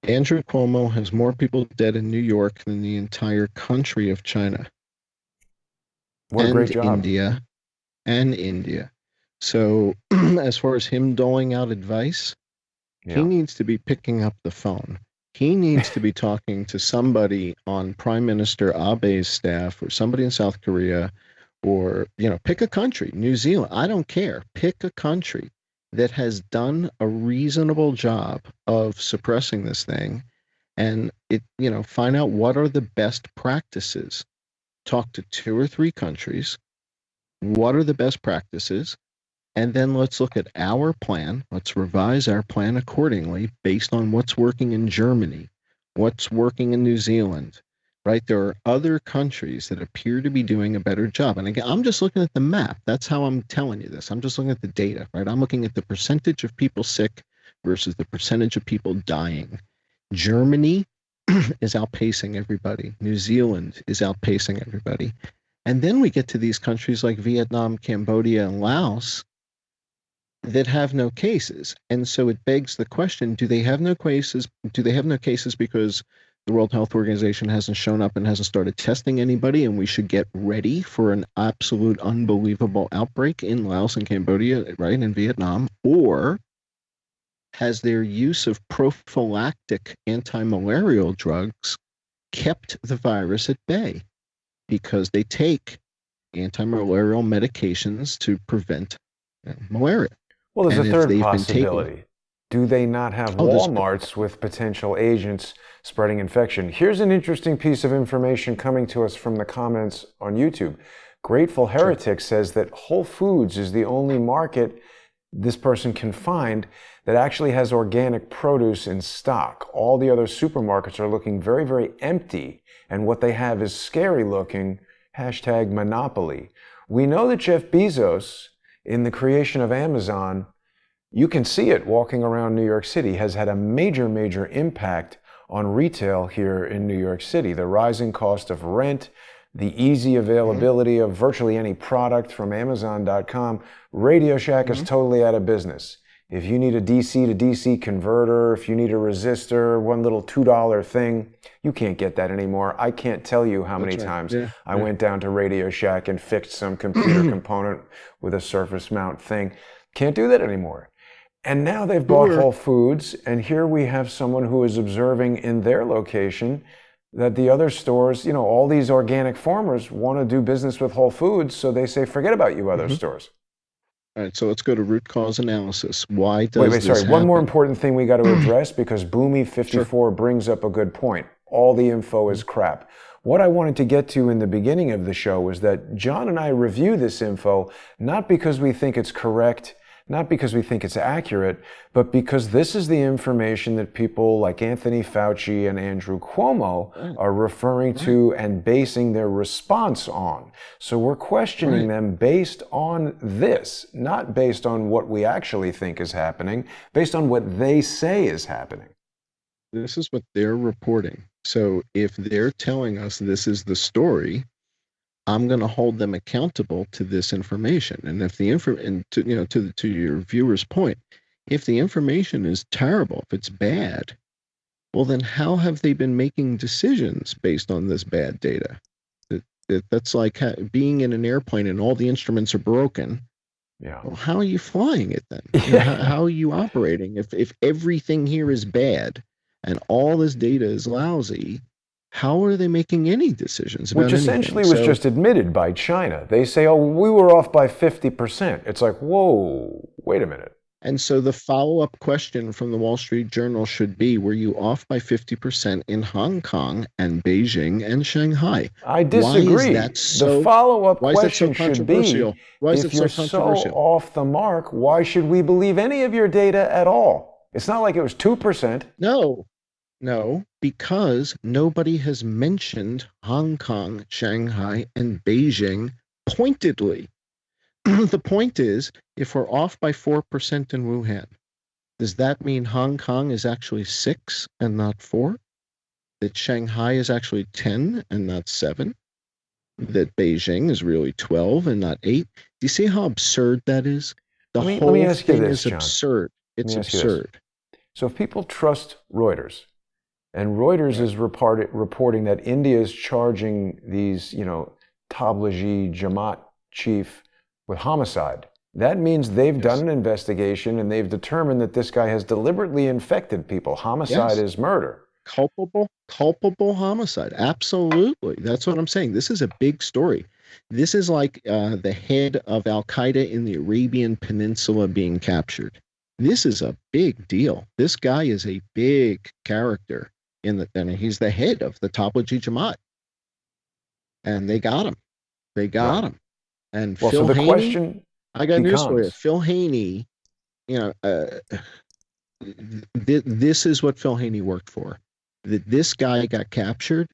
Andrew Cuomo has more people dead in New York than the entire country of China. What a great job. India. So as far as him doling out advice, he needs to be picking up the phone. He needs to be talking to somebody on Prime Minister Abe's staff, or somebody in South Korea, or, pick a country, New Zealand. I don't care. Pick a country that has done a reasonable job of suppressing this thing, and find out what are the best practices. Talk to 2 or 3 countries. What are the best practices? And then let's look at our plan. Let's revise our plan accordingly based on what's working in Germany, what's working in New Zealand, right? There are other countries that appear to be doing a better job. And again, I'm just looking at the map. That's how I'm telling you this. I'm just looking at the data, right? I'm looking at the percentage of people sick versus the percentage of people dying. Germany is outpacing everybody. New Zealand is outpacing everybody. And then we get to these countries like Vietnam, Cambodia, and Laos, that have no cases. And so it begs the question, do they have no cases? Do they have no cases because the World Health Organization hasn't shown up and hasn't started testing anybody, and we should get ready for an absolute unbelievable outbreak in Laos and Cambodia, right, in Vietnam? Or has their use of prophylactic anti-malarial drugs kept the virus at bay because they take anti-malarial medications to prevent malaria? Well, there's And a if third they've been taking, possibility. Do they not have oh, there's, Walmarts with potential agents spreading infection? Here's an interesting piece of information coming to us from the comments on YouTube. Grateful Heretic says that Whole Foods is the only market this person can find that actually has organic produce in stock. All the other supermarkets are looking very, very empty, and what they have is scary looking. Hashtag monopoly. We know that Jeff Bezos, in the creation of Amazon, you can see it walking around New York City, has had a major, major impact on retail here in New York City. The rising cost of rent, the easy availability of virtually any product from Amazon.com. Radio Shack is totally out of business. If you need a DC to DC converter, if you need a resistor, one little $2 thing, you can't get that anymore. I can't tell you how many times I went down to Radio Shack and fixed some computer component with a surface mount thing. Can't do that anymore. And now they've bought Whole Foods, and here we have someone who is observing in their location that the other stores, all these organic farmers want to do business with Whole Foods, so they say, forget about you other stores. All right, so let's go to root cause analysis. Why does Wait, this sorry. One more happen? important thing we got to address, because Boomy54 brings up a good point. All the info is crap. What I wanted to get to in the beginning of the show was that John and I review this info not because we think it's correct, not because we think it's accurate, but because this is the information that people like Anthony Fauci and Andrew Cuomo are referring to and basing their response on. So we're questioning them based on this, not based on what we actually think is happening, based on what they say is happening. This is what they're reporting. So if they're telling us this is the story, I'm going to hold them accountable to this information. And if the to your viewer's point, if the information is terrible, if it's bad, well, then how have they been making decisions based on this bad data? That's like being in an airplane and all the instruments are broken. Yeah. Well, how are you flying it then? How are you operating? If everything here is bad and all this data is lousy, how are they making any decisions about anything? Which essentially was just admitted by China. They say, oh, we were off by 50%. It's like, whoa, wait a minute. And so the follow-up question from the Wall Street Journal should be, were you off by 50% in Hong Kong and Beijing and Shanghai? I disagree. Why is that so, the follow-up why question is that so should be, why is if it you're so controversial? so off the mark, why should we believe any of your data at all? It's not like it was 2%. No, because nobody has mentioned Hong Kong, Shanghai, and Beijing pointedly. The point is, if we're off by 4% in Wuhan, does that mean Hong Kong is actually 6 and not 4? That Shanghai is actually 10 and not 7? That Beijing is really 12 and not 8? Do you see how absurd that is? The whole thing is absurd. It's absurd. So if people trust Reuters, and Reuters is reporting that India is charging these, Tablighi Jamaat chief with homicide. That means they've done an investigation and they've determined that this guy has deliberately infected people. Homicide is murder. Culpable homicide. Absolutely. That's what I'm saying. This is a big story. This is like the head of Al-Qaeda in the Arabian Peninsula being captured. This is a big deal. This guy is a big character. He's the head of the Tablighi Jamaat. And they got him. Him. And Phil Haney, I got news for you. Phil Haney, this is what Phil Haney worked for. That this guy got captured.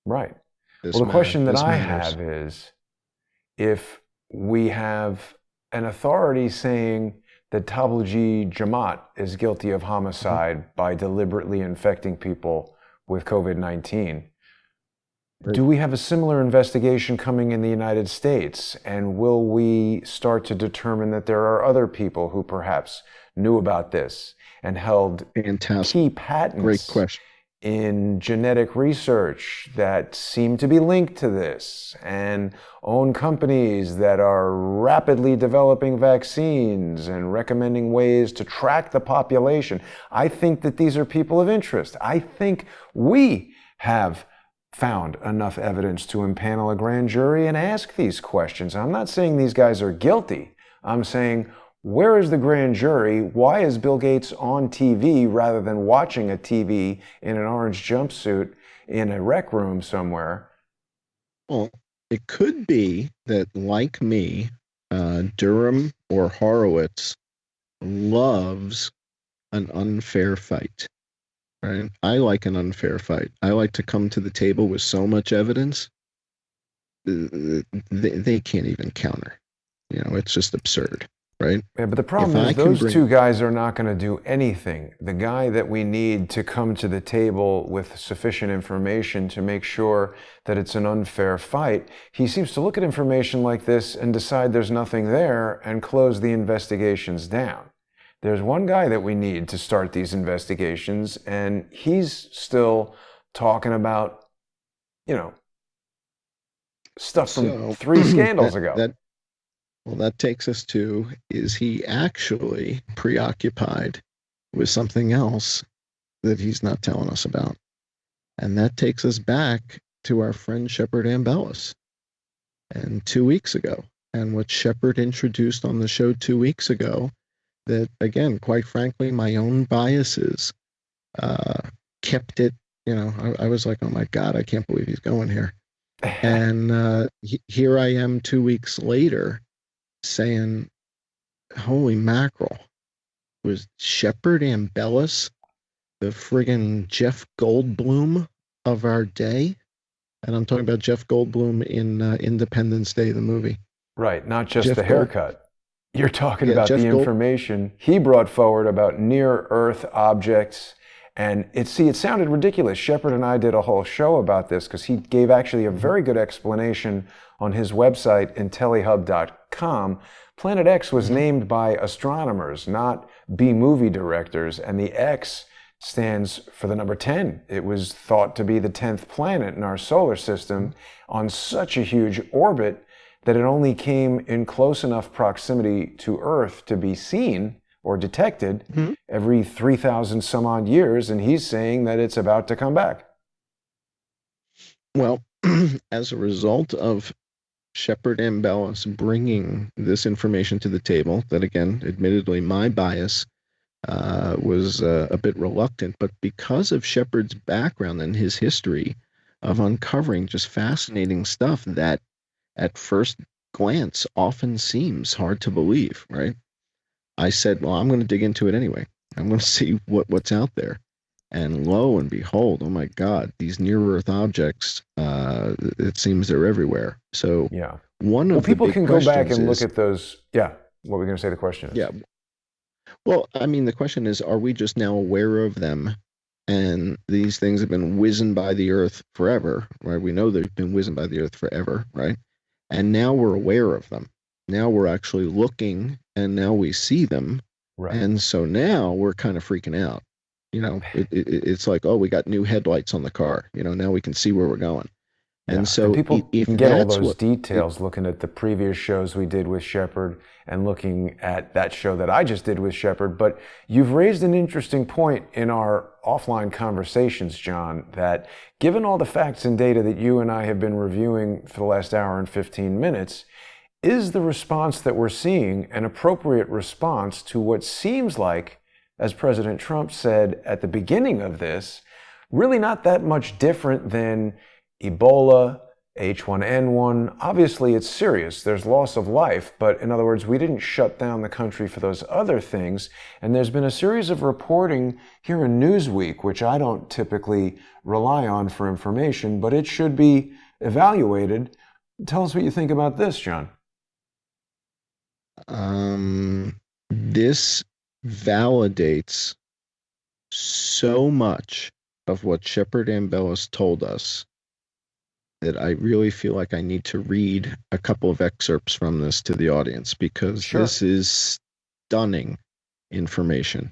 Right. Well, the question that I have is, if we have an authority saying that Tablighi Jamaat is guilty of homicide by deliberately infecting people with COVID-19, Right. Do we have a similar investigation coming in the United States? And will we start to determine that there are other people who perhaps knew about this and held Fantastic. key Great patents question. in genetic research that seem to be linked to this and own companies that are rapidly developing vaccines and recommending ways to track the population? I think that these are people of interest. I think we have found enough evidence to impanel a grand jury and ask these questions. I'm not saying these guys are guilty. I'm saying, where is the grand jury? Why is Bill Gates on TV rather than watching a TV in an orange jumpsuit in a rec room somewhere? Well, it could be that, like me, Durham or Horowitz loves an unfair fight. Right? I like an unfair fight. I like to come to the table with so much evidence they can't even counter. It's just absurd, right? Yeah, but the If problem I is can those bring, two guys are not going to do anything. The guy that we need to come to the table with sufficient information to make sure that it's an unfair fight, he seems to look at information like this and decide there's nothing there and close the investigations down. There's one guy that we need to start these investigations, and he's still talking about, you know, stuff from so 3 scandals ago. that takes us to, is he actually preoccupied with something else that he's not telling us about? And that takes us back to our friend Shepard Ambellis and 2 weeks ago, and what Shepard introduced on the show 2 weeks ago, that, again, quite frankly, my own biases uh, kept it. I was like, oh my God, I can't believe he's going here. And here I am 2 weeks later saying, holy mackerel, was Shepard Ambellis the friggin' Jeff Goldblum of our day? And I'm talking about Jeff Goldblum in Independence Day, the movie. Right, not just Jeff the haircut. You're talking Yeah, about Jeff the information he brought forward about near-Earth objects. And it sounded ridiculous. Shepard and I did a whole show about this because he gave actually a very good explanation on his website, intellihub.com. Planet X was named by astronomers, not B-movie directors, and the X stands for the number 10. It was thought to be the 10th planet in our solar system on such a huge orbit that it only came in close enough proximity to Earth to be seen or detected every 3,000 some odd years, and he's saying that it's about to come back. Well, as a result of Shepard Ambellis bringing this information to the table, that, again, admittedly, my bias was a bit reluctant, but because of Shepard's background and his history of uncovering just fascinating stuff that at first glance often seems hard to believe, right? I said, well, I'm going to dig into it anyway. I'm going to see what's out there. And lo and behold, oh my God, these near-Earth objects, it seems they're everywhere. So yeah. one of the people big can go back questions and is, look at those. Yeah, what were we going to say the question is? yeah, well, I mean, the question is, are we just now aware of them? And these things have been whizzing by the Earth forever, right? We know they've been whizzing by the Earth forever, right? And now we're aware of them. Now we're actually looking, and now we see them. Right. And so now we're kind of freaking out. It's like, oh, we got new headlights on the car. Now we can see where we're going. Yeah. And so and people if can get all that's those what, details looking at the previous shows we did with Shepard and looking at that show that I just did with Shepard. But you've raised an interesting point in our offline conversations, John, that given all the facts and data that you and I have been reviewing for the last hour and 15 minutes, is the response that we're seeing an appropriate response to what seems like, as President Trump said at the beginning of this, really not that much different than Ebola, H1N1. Obviously, it's serious. There's loss of life. But in other words, we didn't shut down the country for those other things. And there's been a series of reporting here in Newsweek, which I don't typically rely on for information, but it should be evaluated. Tell us what you think about this, John. This validates so much of what Shepard Ambellis told us that I really feel like I need to read a couple of excerpts from this to the audience because Sure. this is stunning information.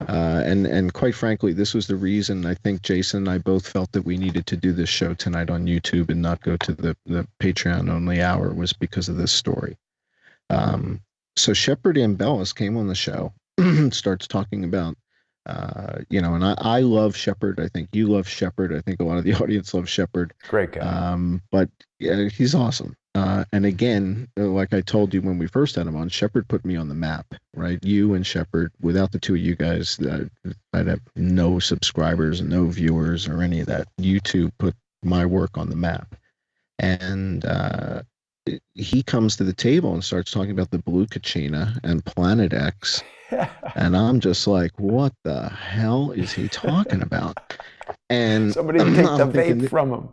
And quite frankly, this was the reason I think Jason and I both felt that we needed to do this show tonight on YouTube and not go to the Patreon only hour was because of this story. So Shepard Ambellis came on the show, starts talking about, and I love Shepard. I think you love Shepard. I think a lot of the audience loves Shepard. Great guy. But yeah, he's awesome. And again, like I told you when we first had him on, Shepard put me on the map, right? You and Shepard, without the two of you guys, I'd have no subscribers, no viewers, or any of that. You two put my work on the map. And he comes to the table and starts talking about the Blue Kachina and Planet X. And I'm just like, what the hell is he talking about? And somebody take the vape from him.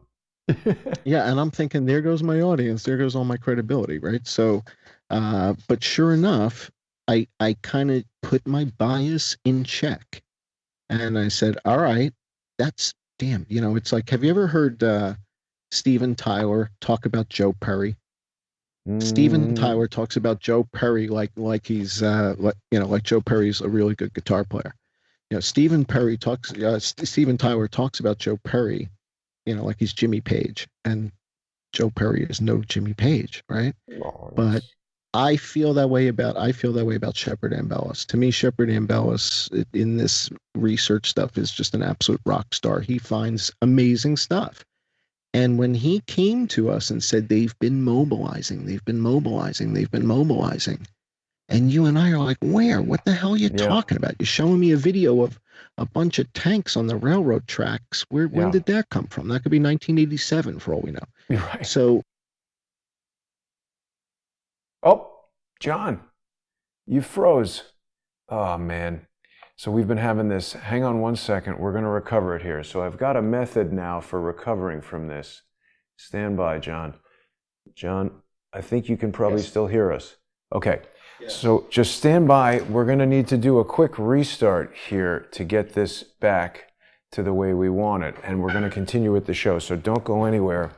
Yeah, and I'm thinking, there goes my audience, there goes all my credibility, right? So, but sure enough, I kind of put my bias in check, and I said, all right, that's damn, it's like, have you ever heard Steven Tyler talk about Joe Perry? Steven Tyler talks about Joe Perry like he's like Joe Perry's a really good guitar player. Steven Tyler talks about Joe Perry, like he's Jimmy Page, and Joe Perry is no Jimmy Page, right? But I feel that way about Shepard Ambellis. To me, Shepard Ambellis in this research stuff is just an absolute rock star. He finds amazing stuff. And when he came to us and said they've been mobilizing, and you and I are like, where? What the hell are you talking about? You're showing me a video of a bunch of tanks on the railroad tracks. When did that come from? That could be 1987 for all we know. Right. So. Oh, John, you froze. Oh, man. So we've been having this. Hang on one second. We're going to recover it here. So I've got a method now for recovering from this. Stand by, John. John, I think you can probably still hear us. Okay. Yes. So just stand by. We're going to need to do a quick restart here to get this back to the way we want it. And we're going to continue with the show. So don't go anywhere.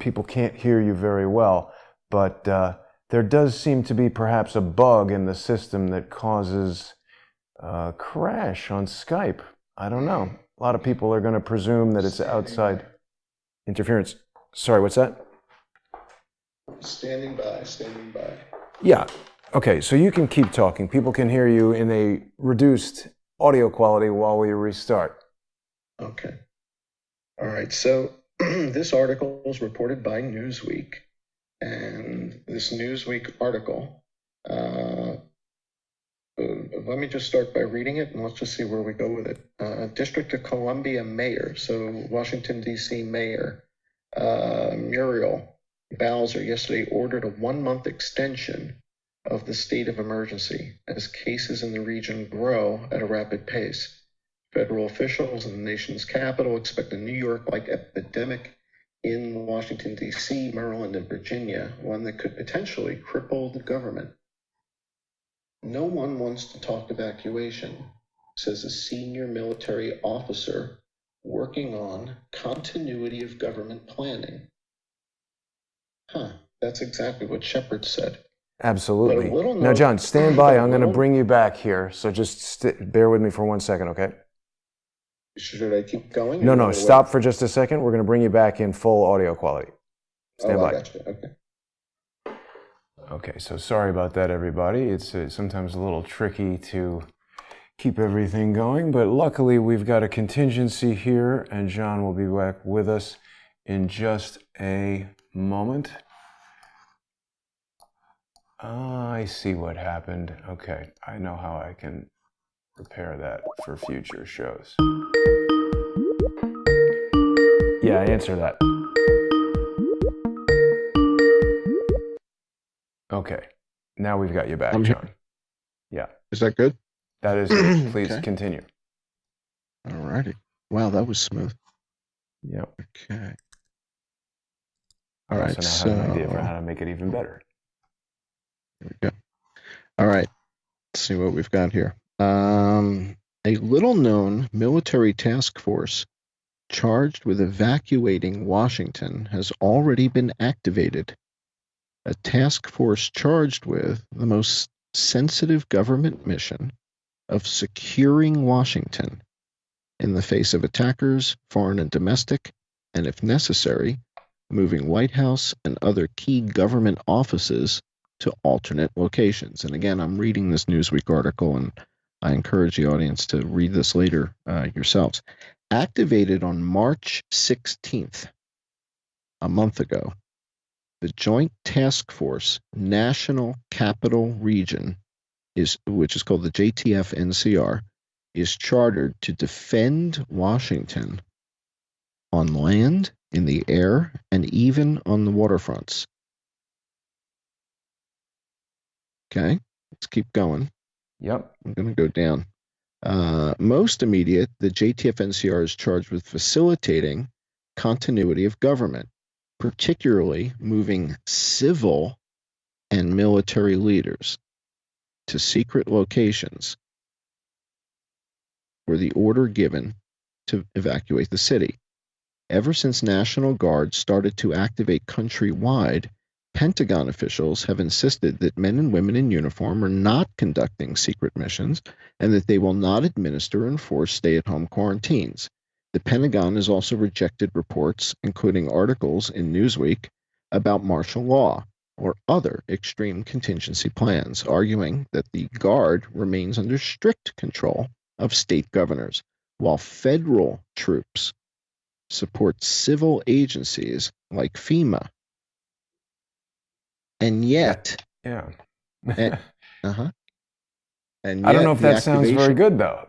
People can't hear you very well, but there does seem to be perhaps a bug in the system that causes a crash on Skype. I don't know. A lot of people are going to presume that it's outside interference. Sorry, what's that? Standing by. Yeah. Okay, so you can keep talking. People can hear you in a reduced audio quality while we restart. Okay. All right, so this article was reported by Newsweek. And this Newsweek article, let me just start by reading it, and let's just see where we go with it. District of Columbia Mayor, so Washington, D.C. Mayor, Muriel Bowser yesterday ordered a 1-month extension of the state of emergency as cases in the region grow at a rapid pace. Federal officials in the nation's capital expect a New York-like epidemic in Washington, D.C., Maryland, and Virginia, one that could potentially cripple the government. No one wants to talk evacuation, says a senior military officer working on continuity of government planning. That's exactly what Shepard said. Absolutely. Now, John, stand by. I'm going to bring you back here. So just bear with me for 1 second, okay? Should I keep going? No, stop for just a second. We're going to bring you back in full audio quality. Stand by. I got you. Okay. Okay, so sorry about that, everybody. It's sometimes a little tricky to keep everything going, but luckily we've got a contingency here, and John will be back with us in just a moment. I see what happened. Okay, I know how I can repair that for future shows. Yeah, answer that. Okay, now we've got you back, John. Yeah. Is that good? That is good. Please continue. All righty. Wow, that was smooth. Yep. Okay. All right. So now I have an idea for how to make it even better. There we go. All right. Let's see what we've got here. A little-known military task force charged with evacuating Washington has already been activated. A task force charged with the most sensitive government mission of securing Washington in the face of attackers, foreign and domestic, and if necessary, moving White House and other key government offices to alternate locations. And again, I'm reading this Newsweek article, and I encourage the audience to read this later yourselves. Activated on March 16th, a month ago, the Joint Task Force National Capital Region, which is called the JTF-NCR, is chartered to defend Washington on land, in the air, and even on the waterfronts. Okay, let's keep going. Yep. I'm going to go down. Most immediate, the JTF-NCR is charged with facilitating continuity of government, particularly moving civil and military leaders to secret locations where the order given to evacuate the city. Ever since National Guard started to activate countrywide, Pentagon officials have insisted that men and women in uniform are not conducting secret missions and that they will not administer or enforce stay-at-home quarantines. The Pentagon has also rejected reports, including articles in Newsweek, about martial law or other extreme contingency plans, arguing that the Guard remains under strict control of state governors, while federal troops support civil agencies like FEMA. And yet, yeah. and I don't know yet if the that sounds very activation, good, though.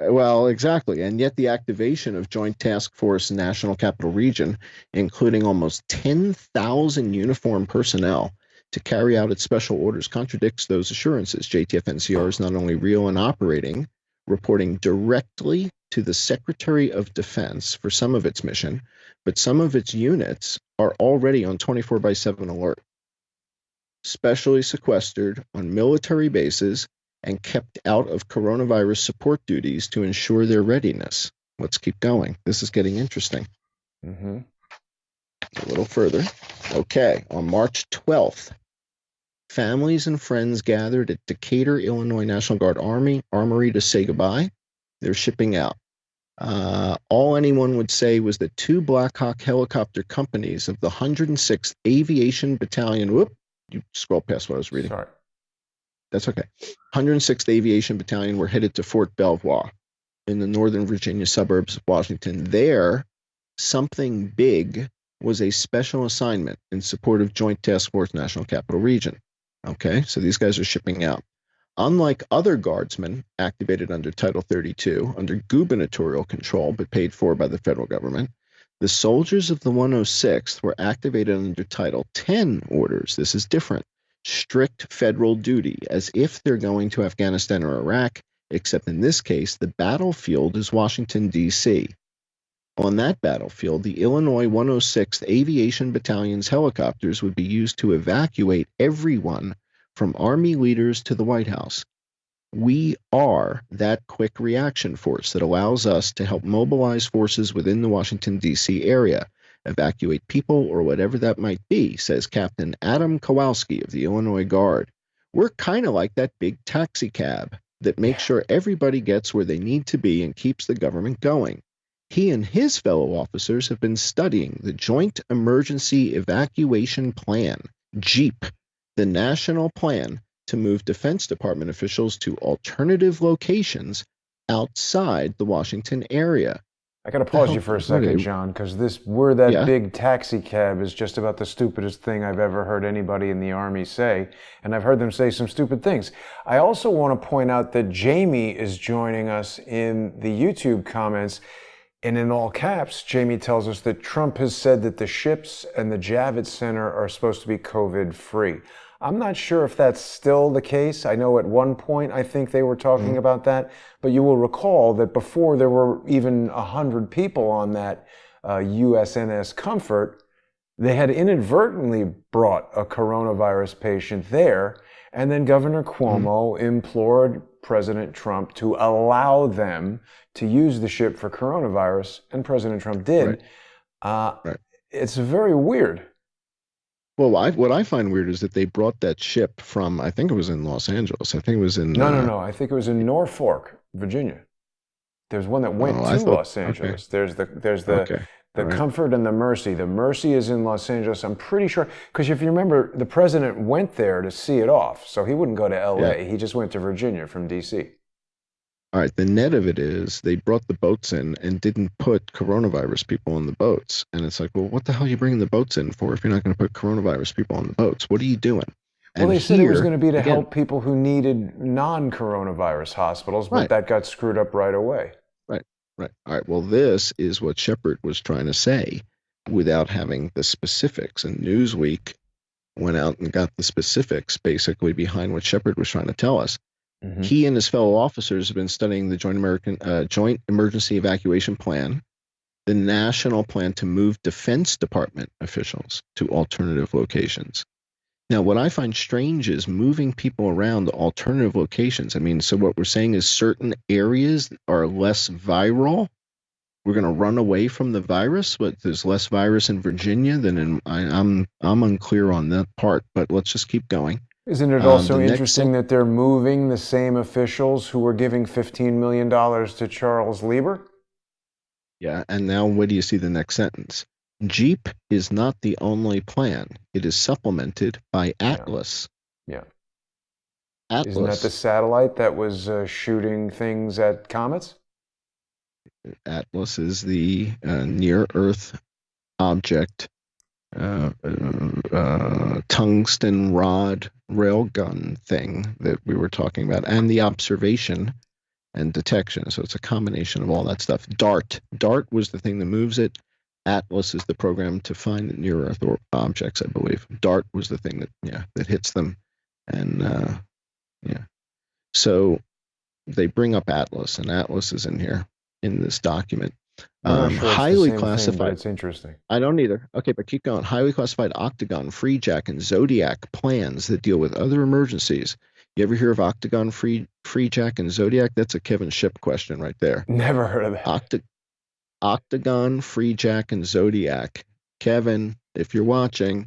well, exactly. And yet the activation of Joint Task Force National Capital Region, including almost 10,000 uniformed personnel to carry out its special orders, contradicts those assurances. JTF-NCR is not only real and operating, reporting directly to the Secretary of Defense for some of its mission, but some of its units are already on 24/7 alert, specially sequestered on military bases and kept out of coronavirus support duties to ensure their readiness. Let's keep going. This is getting interesting. Mm-hmm. A little further. Okay, on March 12th, families and friends gathered at Decatur, Illinois National Guard Armory to say goodbye. They're shipping out. All anyone would say was that two Black Hawk helicopter companies of the 106th Aviation Battalion, whoop, you scroll past what I was reading. Sorry. That's okay. 106th Aviation Battalion were headed to Fort Belvoir in the Northern Virginia suburbs of Washington. There, something big was a special assignment in support of Joint Task Force National Capital Region. Okay, so these guys are shipping out. Unlike other guardsmen activated under Title 32, under gubernatorial control but paid for by the federal government, the soldiers of the 106th were activated under Title 10 orders. This is different. Strict federal duty, as if they're going to Afghanistan or Iraq, except in this case, the battlefield is Washington, D.C. On that battlefield, the Illinois 106th Aviation Battalion's helicopters would be used to evacuate everyone from Army leaders to the White House. We are that quick reaction force that allows us to help mobilize forces within the Washington, D.C. area, evacuate people or whatever that might be, says Captain Adam Kowalski of the Illinois Guard. We're kind of like that big taxi cab that makes sure everybody gets where they need to be and keeps the government going. He and his fellow officers have been studying the Joint Emergency Evacuation Plan, JEEP, the national plan to move Defense Department officials to alternative locations outside the Washington area. I got to pause you for a second, John, because "we're that big taxi cab" is just about the stupidest thing I've ever heard anybody in the Army say, and I've heard them say some stupid things. I also want to point out that Jamie is joining us in the YouTube comments, and in all caps, Jamie tells us that Trump has said that the ships and the Javits Center are supposed to be COVID-free. I'm not sure if that's still the case. I know at one point I think they were talking about that, but you will recall that before there were even 100 people on that USNS Comfort, They had inadvertently brought a coronavirus patient there, and then Governor Mm, Cuomo implored President Trump to allow them to use the ship for coronavirus, and President Trump right, did. Uh, right. it's very weird. Well, what I find weird is that they brought that ship from, I think it was in Los Angeles. I think it was in, No, no, no. I think it was in Norfolk, Virginia. There's one that went oh, I to thought, Los okay, Angeles. There's okay, the all right. Comfort and the Mercy. The Mercy is in Los Angeles. I'm pretty sure because if you remember, the president went there to see it off, so he wouldn't go to Yeah. L.A. He just went to Virginia from D.C. All right. The net of it is they brought the boats in and didn't put coronavirus people on the boats. And it's like, well, what the hell are you bringing the boats in for if you're not going to put coronavirus people on the boats? What are you doing? Well, And they said it was here, going to be to again, help people who needed non-coronavirus hospitals, but right, that got screwed up right away. right, right. All right. Well, this is what Shepard was trying to say without having the specifics. And Newsweek went out and got the specifics basically behind what Shepard was trying to tell us. Hmm. He and his fellow officers have been studying the Joint Emergency Evacuation Plan, the national plan to move Defense Department officials to alternative locations. Now, what I find strange is moving people around to alternative locations. I mean, so what we're saying is certain areas are less viral. We're going to run away from the virus, but there's less virus in Virginia than in. I'm unclear on that part, but let's just keep going. Isn't it also The next interesting that they're moving the same officials who were giving $15 million to Charles Lieber? Yeah, and now where do you see the next sentence? Jeep is not the only plan. It is supplemented by Yeah, Atlas. yeah. Isn't that the Atlas. satellite that was shooting things at comets? Atlas is the near Earth object, tungsten rod railgun thing that we were talking about, and the observation and detection. So it's a combination of all that stuff. DART. DART was the thing that moves it. Atlas is the program to find near Earth objects, I believe. DART was the thing that hits them, and yeah. So they bring up Atlas, and Atlas is in here in this document. I'm not sure it's the Highly same thing, but classified. it's interesting. I don't either. Okay, but keep going. Highly classified Octagon, Freejack, and Zodiac plans that deal with other emergencies. You ever hear of Octagon, Freejack, and Zodiac? That's a Kevin Ship question right there. Never heard of that. Octagon, Freejack, and Zodiac. Kevin, if you're watching,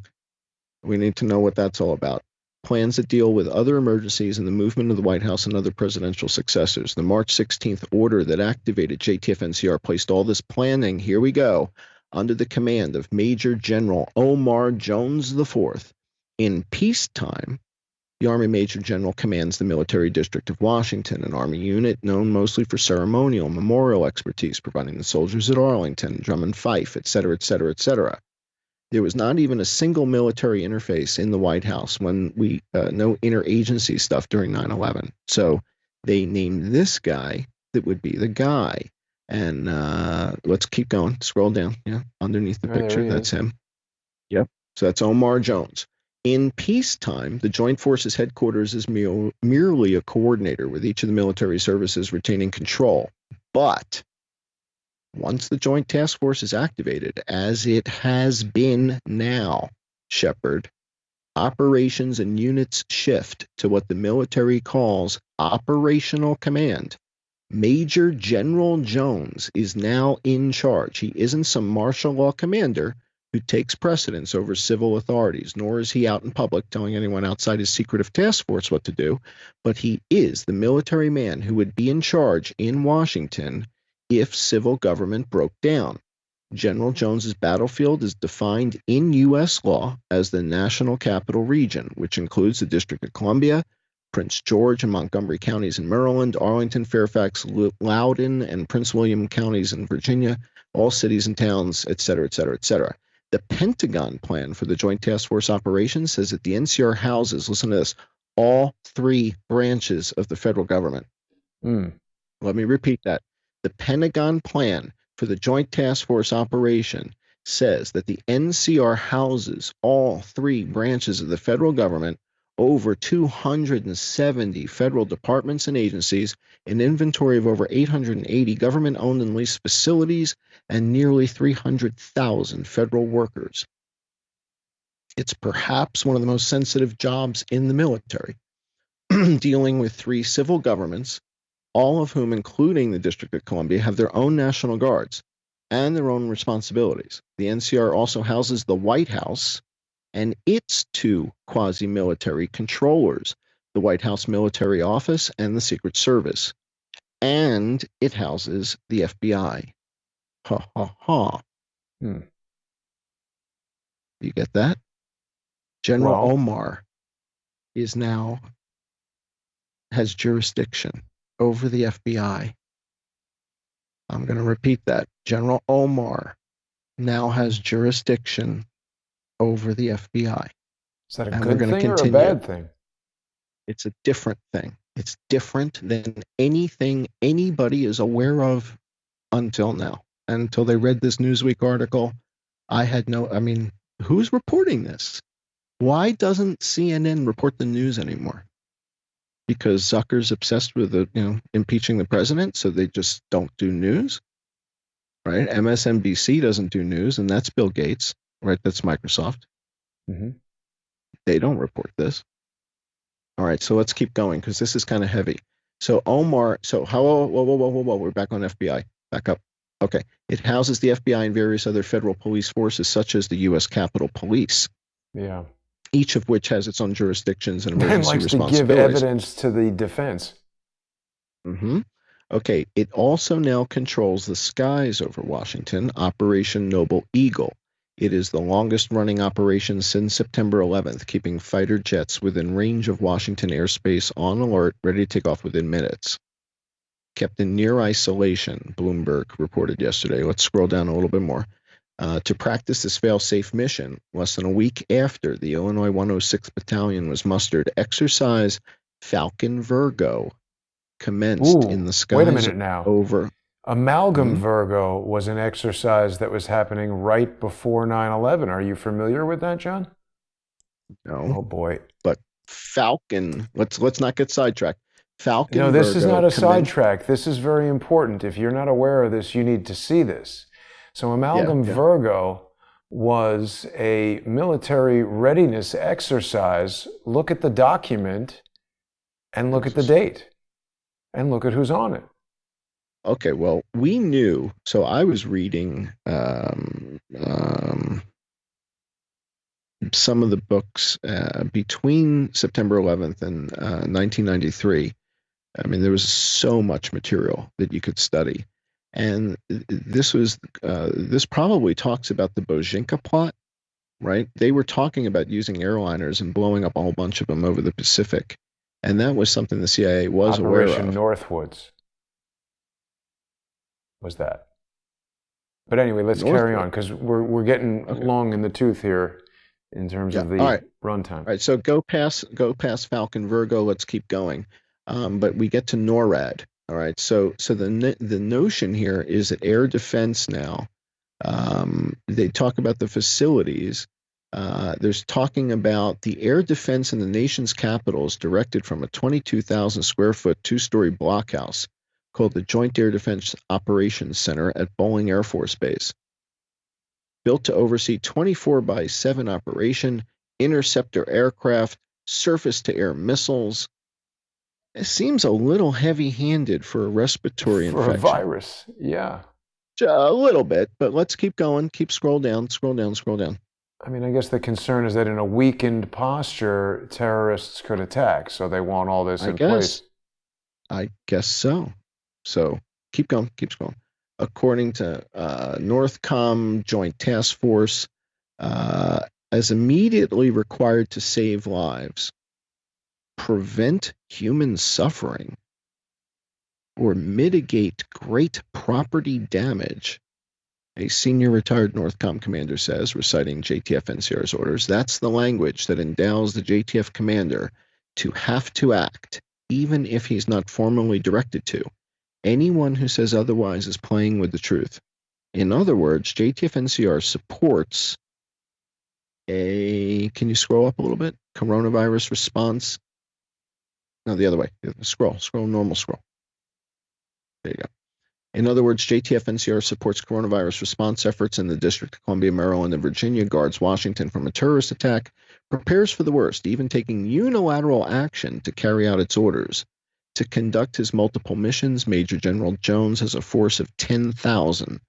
we need to know what that's all about. Plans that deal with other emergencies and the movement of the White House and other presidential successors. The March 16th order that activated JTF-NCR placed all this planning, here we go, under the command of Major General Omar Jones IV. In peacetime, the Army Major General commands the Military District of Washington, an Army unit known mostly for ceremonial and memorial expertise, providing the soldiers at Arlington, drum and fife, etc., etc., etc. There was not even a single military interface in the White House when no interagency stuff during 9/11. So they named this guy that would be the guy. And let's keep going. Scroll down. Yeah, underneath the Oh, there picture, he that's is. him. Yep. So that's Omar Jones. In peacetime, the Joint Forces headquarters is merely a coordinator with each of the military services retaining control. But once the Joint Task Force is activated, as it has been now, Shepard, operations and units shift to what the military calls operational command. Major General Jones is now in charge. He isn't some martial law commander who takes precedence over civil authorities, nor is he out in public telling anyone outside his secretive task force what to do, but he is the military man who would be in charge in Washington if civil government broke down. General Jones's battlefield is defined in U.S. law as the National Capital Region, which includes the District of Columbia, Prince George and Montgomery counties in Maryland, Arlington, Fairfax, Loudoun, and Prince William counties in Virginia, all cities and towns, et cetera, et cetera, et cetera. The Pentagon plan for the Joint Task Force operations says that the NCR houses, listen to this, all three branches of the federal government. Mm. Let me repeat that. The Pentagon plan for the Joint Task Force operation says that the NCR houses all three branches of the federal government, over 270 federal departments and agencies, an inventory of over 880 government-owned and leased facilities, and nearly 300,000 federal workers. It's perhaps one of the most sensitive jobs in the military, dealing with 3 civil governments, all of whom, including the District of Columbia, have their own National Guards and their own responsibilities. The NCR also houses the White House and its 2 quasi-military controllers, the White House Military Office and the Secret Service. And it houses the FBI. Ha ha ha. Hmm. You get that? General Well, Omar has jurisdiction over the FBI. I'm going to repeat that. General Omar now has jurisdiction over the FBI. is that a And we're good going to thing or a continue. bad thing? It's a different thing. It's different than anything anybody is aware of until now. Until they read this Newsweek article, who's reporting this? Why doesn't CNN report the news anymore? Because Zucker's obsessed with impeaching the president, so they just don't do news, right? MSNBC doesn't do news, and that's Bill Gates, right? That's Microsoft. Mm-hmm. They don't report this. All right, so let's keep going because this is kind of heavy. So Omar, whoa, we're back on FBI. Back up. Okay, it houses the FBI and various other federal police forces, such as the U.S. Capitol Police. Yeah. Each of which has its own jurisdictions and And emergency likes to give responsibilities. evidence to the defense. Mm-hmm. Okay, it also now controls the skies over Washington, Operation Noble Eagle. It is the longest running operation since September 11th, keeping fighter jets within range of Washington airspace on alert, ready to take off within minutes. Kept in near isolation, Bloomberg reported yesterday. Let's scroll down a little bit more. To practice this fail-safe mission, less than a week after the Illinois 106th Battalion was mustered, exercise Falcon Virgo commenced in the skies wait a minute now. over. Amalgam Virgo was an exercise that was happening right before 9/11. Are you familiar with that, John? No. Oh boy. But Falcon, let's not get sidetracked. Falcon No, this Virgo is not a sidetrack. This is very important. If you're not aware of this, you need to see this. So Amalgam Virgo was a military readiness exercise. Look at the document and look at the date and look at who's on it. Okay, well, we knew. So I was reading some of the books between September 11th and 1993. I mean, there was so much material that you could study. And this probably talks about the Bojinka plot, right? They were talking about using airliners and blowing up a whole bunch of them over the Pacific. And that was something the CIA was aware of. Operation Northwoods was that. But anyway, let's carry on because we're getting long in the tooth here in terms of the runtime. All right, so go past Falcon Virgo. Let's keep going. But we get to NORAD. All right, so the notion here is that air defense now. They talk about the facilities. There's talking about the air defense in the nation's capital is directed from a 22,000 square foot 2-story blockhouse called the Joint Air Defense Operations Center at Bolling Air Force Base. Built to oversee 24/7 operation, interceptor aircraft, surface-to-air missiles. It seems a little heavy-handed for a respiratory infection. For a virus, yeah. A little bit, but let's keep going. Scroll down. I mean, I guess the concern is that in a weakened posture, terrorists could attack, so they want all this in place. I guess so. So keep going. According to Northcom Joint Task Force, as immediately required to save lives, prevent human suffering, or mitigate great property damage, a senior retired Northcom commander says, reciting JTF NCR's orders. That's the language that endows the JTF commander to have to act, even if he's not formally directed to. Anyone who says otherwise is playing with the truth. In other words, JTF NCR supports can you scroll up a little bit? Coronavirus response. No, the other way. Scroll, normal scroll. There you go. In other words, JTF-NCR supports coronavirus response efforts in the District of Columbia, Maryland, and Virginia, guards Washington from a terrorist attack, prepares for the worst, even taking unilateral action to carry out its orders. To conduct his multiple missions, Major General Jones has a force of 10,000,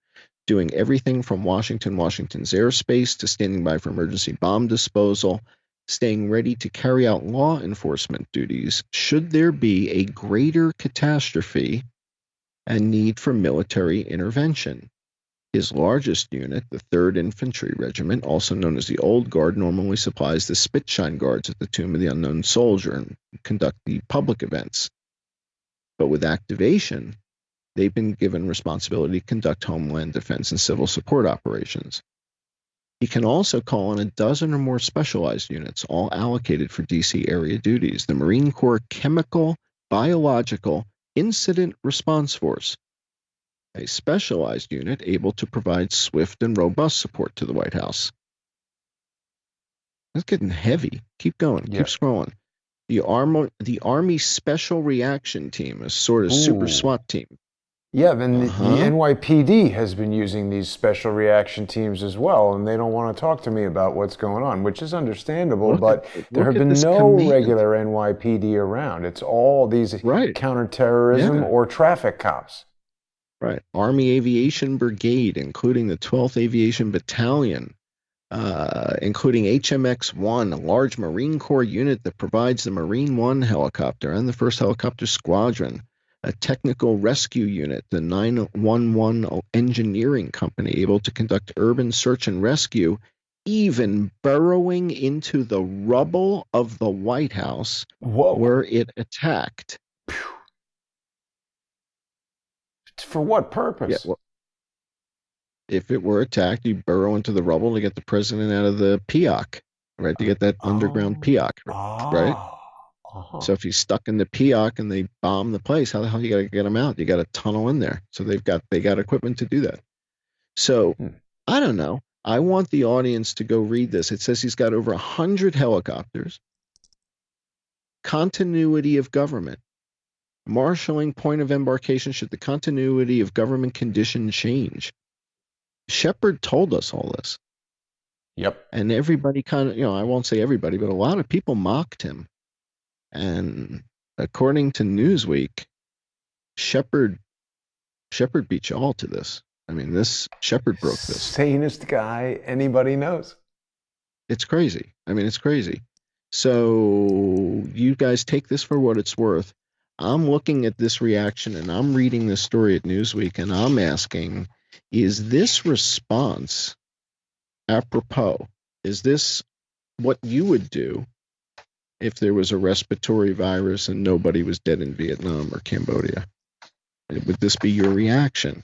doing everything from Washington's airspace to standing by for emergency bomb disposal, staying ready to carry out law enforcement duties should there be a greater catastrophe and need for military intervention. His largest unit, the 3rd Infantry Regiment, also known as the Old Guard, normally supplies the Spitshine Guards at the Tomb of the Unknown Soldier and conduct the public events. But with activation, they've been given responsibility to conduct homeland defense and civil support operations. He can also call on a dozen or more specialized units, all allocated for DC area duties. The Marine Corps Chemical, Biological, Incident Response Force, a specialized unit able to provide swift and robust support to the White House. It's getting heavy. Keep going. Keep scrolling. The Army Special Reaction Team, a sort of super SWAT team. Yeah, then the NYPD has been using these special reaction teams as well, and they don't want to talk to me about what's going on, which is understandable, but there have been no regular NYPD around. It's all these counterterrorism or traffic cops. Right. Army Aviation Brigade, including the 12th Aviation Battalion, including HMX-1, a large Marine Corps unit that provides the Marine One helicopter and the 1st Helicopter Squadron, a technical rescue unit, the 911 Engineering Company, able to conduct urban search and rescue, even burrowing into the rubble of the White House where it attacked. For what purpose? Yeah, well, if it were attacked, you burrow into the rubble to get the president out of the PIOC, right? To get that underground PIOC, right? So if he's stuck in the PIOC and they bomb the place, how the hell you got to get him out? You got to tunnel in there. So they got equipment to do that. So I don't know. I want the audience to go read this. It says he's got over 100 helicopters, continuity of government, marshaling point of embarkation should the continuity of government condition change. Shepard told us all this. Yep. And everybody kind of, I won't say everybody, but a lot of people mocked him. And according to Newsweek, Shepard beat you all to this. I mean, Shepard broke this. Sanest guy anybody knows. It's crazy. I mean, it's crazy. So you guys take this for what it's worth. I'm looking at this reaction and I'm reading this story at Newsweek and I'm asking, is this response apropos? Is this what you would do if there was a respiratory virus and nobody was dead in Vietnam or Cambodia? Would this be your reaction?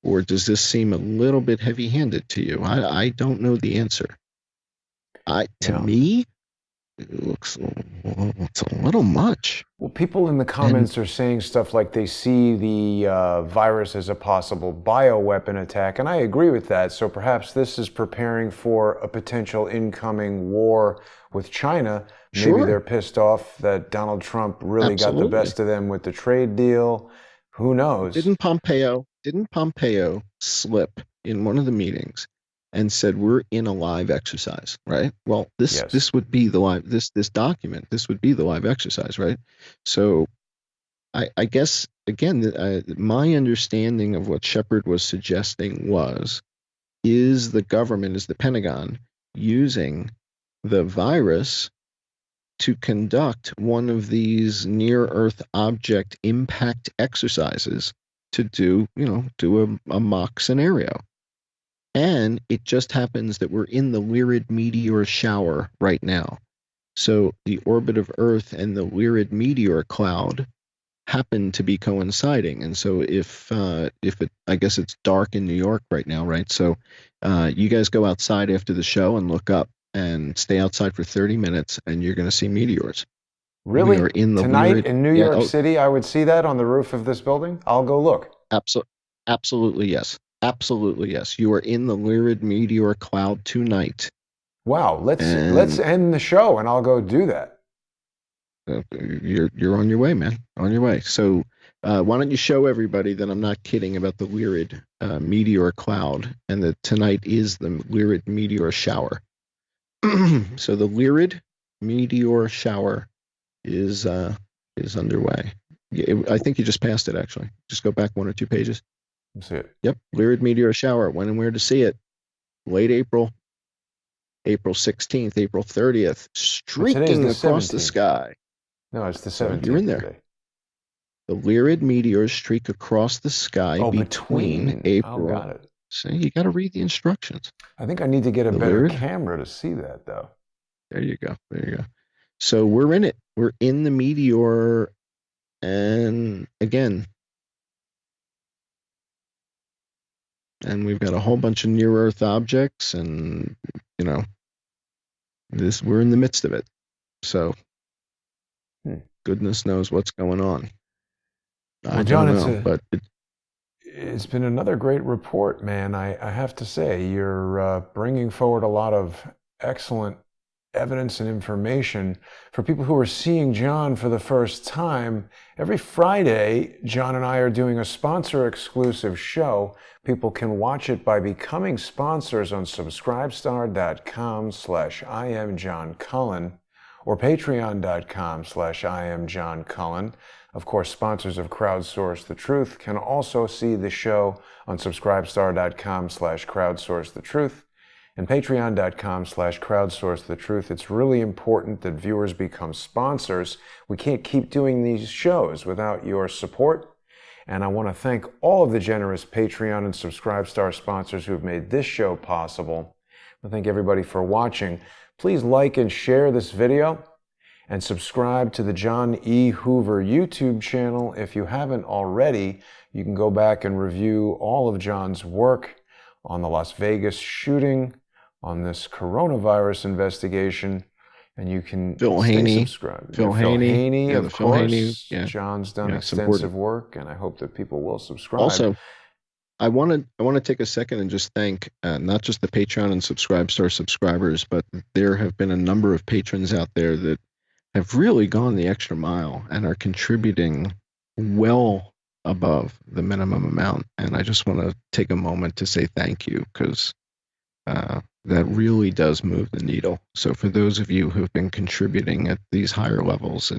Or does this seem a little bit heavy-handed to you? I don't know the answer. To me, it looks it's a little much. Well, people in the comments are saying stuff like they see the virus as a possible bioweapon attack, and I agree with that. So perhaps this is preparing for a potential incoming war with China. Maybe they're pissed off that Donald Trump really got the best of them with the trade deal. Who knows? Didn't Pompeo slip in one of the meetings and said we're in a live exercise, right? Well, this would be the live this document. This would be the live exercise, right? So, I guess again, my understanding of what Shepard was suggesting is the Pentagon using the virus to conduct one of these near-Earth object impact exercises to do a mock scenario. And it just happens that we're in the Lyrid meteor shower right now. So the orbit of Earth and the Lyrid meteor cloud happen to be coinciding. And so I guess it's dark in New York right now, right? So you guys go outside after the show and look up and stay outside for 30 minutes and you're going to see meteors. Really? Tonight in New York City, I would see that on the roof of this building? I'll go look. Absolutely, yes. Absolutely, yes. You are in the Lyrid meteor cloud tonight. Wow. Let's end the show and I'll go do that. You're on your way, man. On your way. So Why don't you show everybody that I'm not kidding about the Lyrid meteor cloud, and that tonight is the Lyrid meteor shower. So the Lyrid meteor shower is underway. I think you just passed it, actually. Just go back 1 or 2 pages. Let's see it. Yep, Lyrid meteor shower. When and where to see it? Late April, April 16th, April 30th, streaking across the sky. No, it's the 17th. So you're in there. Today. The Lyrid meteors streak across the sky between April. Oh, got it. See, you got to read the instructions. I think I need to get a better camera to see that, though. There you go. There you go. So we're in it. We're in the meteor, and again, and we've got a whole bunch of near-Earth objects, and we're in the midst of it. So goodness knows what's going on. Well, John, it's been another great report, man. I have to say, you're bringing forward a lot of excellent evidence and information for people who are seeing John for the first time. Every Friday, John and I are doing a sponsor-exclusive show. People can watch it by becoming sponsors on subscribestar.com/IamJohnCullen or patreon.com/IamJohnCullen. Of course, sponsors of Crowdsource the Truth can also see the show on subscribestar.com/crowdsourcethetruth and patreon.com/crowdsourcethetruth. It's really important that viewers become sponsors. We can't keep doing these shows without your support. And I want to thank all of the generous Patreon and Subscribestar sponsors who have made this show possible. I thank everybody for watching. Please like and share this video and subscribe to the John E. Hoover YouTube channel. If you haven't already, you can go back and review all of John's work on the Las Vegas shooting, on this coronavirus investigation, and you can Phil Haney, subscribed. Phil Haney, of course. Haney, John's done extensive work, and I hope that people will subscribe. Also, I want to take a second and just thank not just the Patreon and Subscribestar subscribers, but there have been a number of patrons out there that have really gone the extra mile and are contributing well above the minimum amount. And I just want to take a moment to say thank you, because that really does move the needle. So for those of you who've been contributing at these higher levels,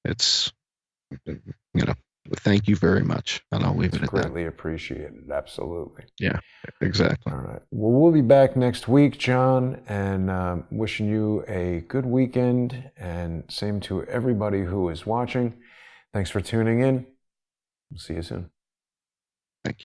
it's thank you very much, and I'll leave it at that. Greatly appreciated, absolutely. Yeah, exactly. All right. Well, we'll be back next week, John, and wishing you a good weekend, and same to everybody who is watching. Thanks for tuning in. We'll see you soon.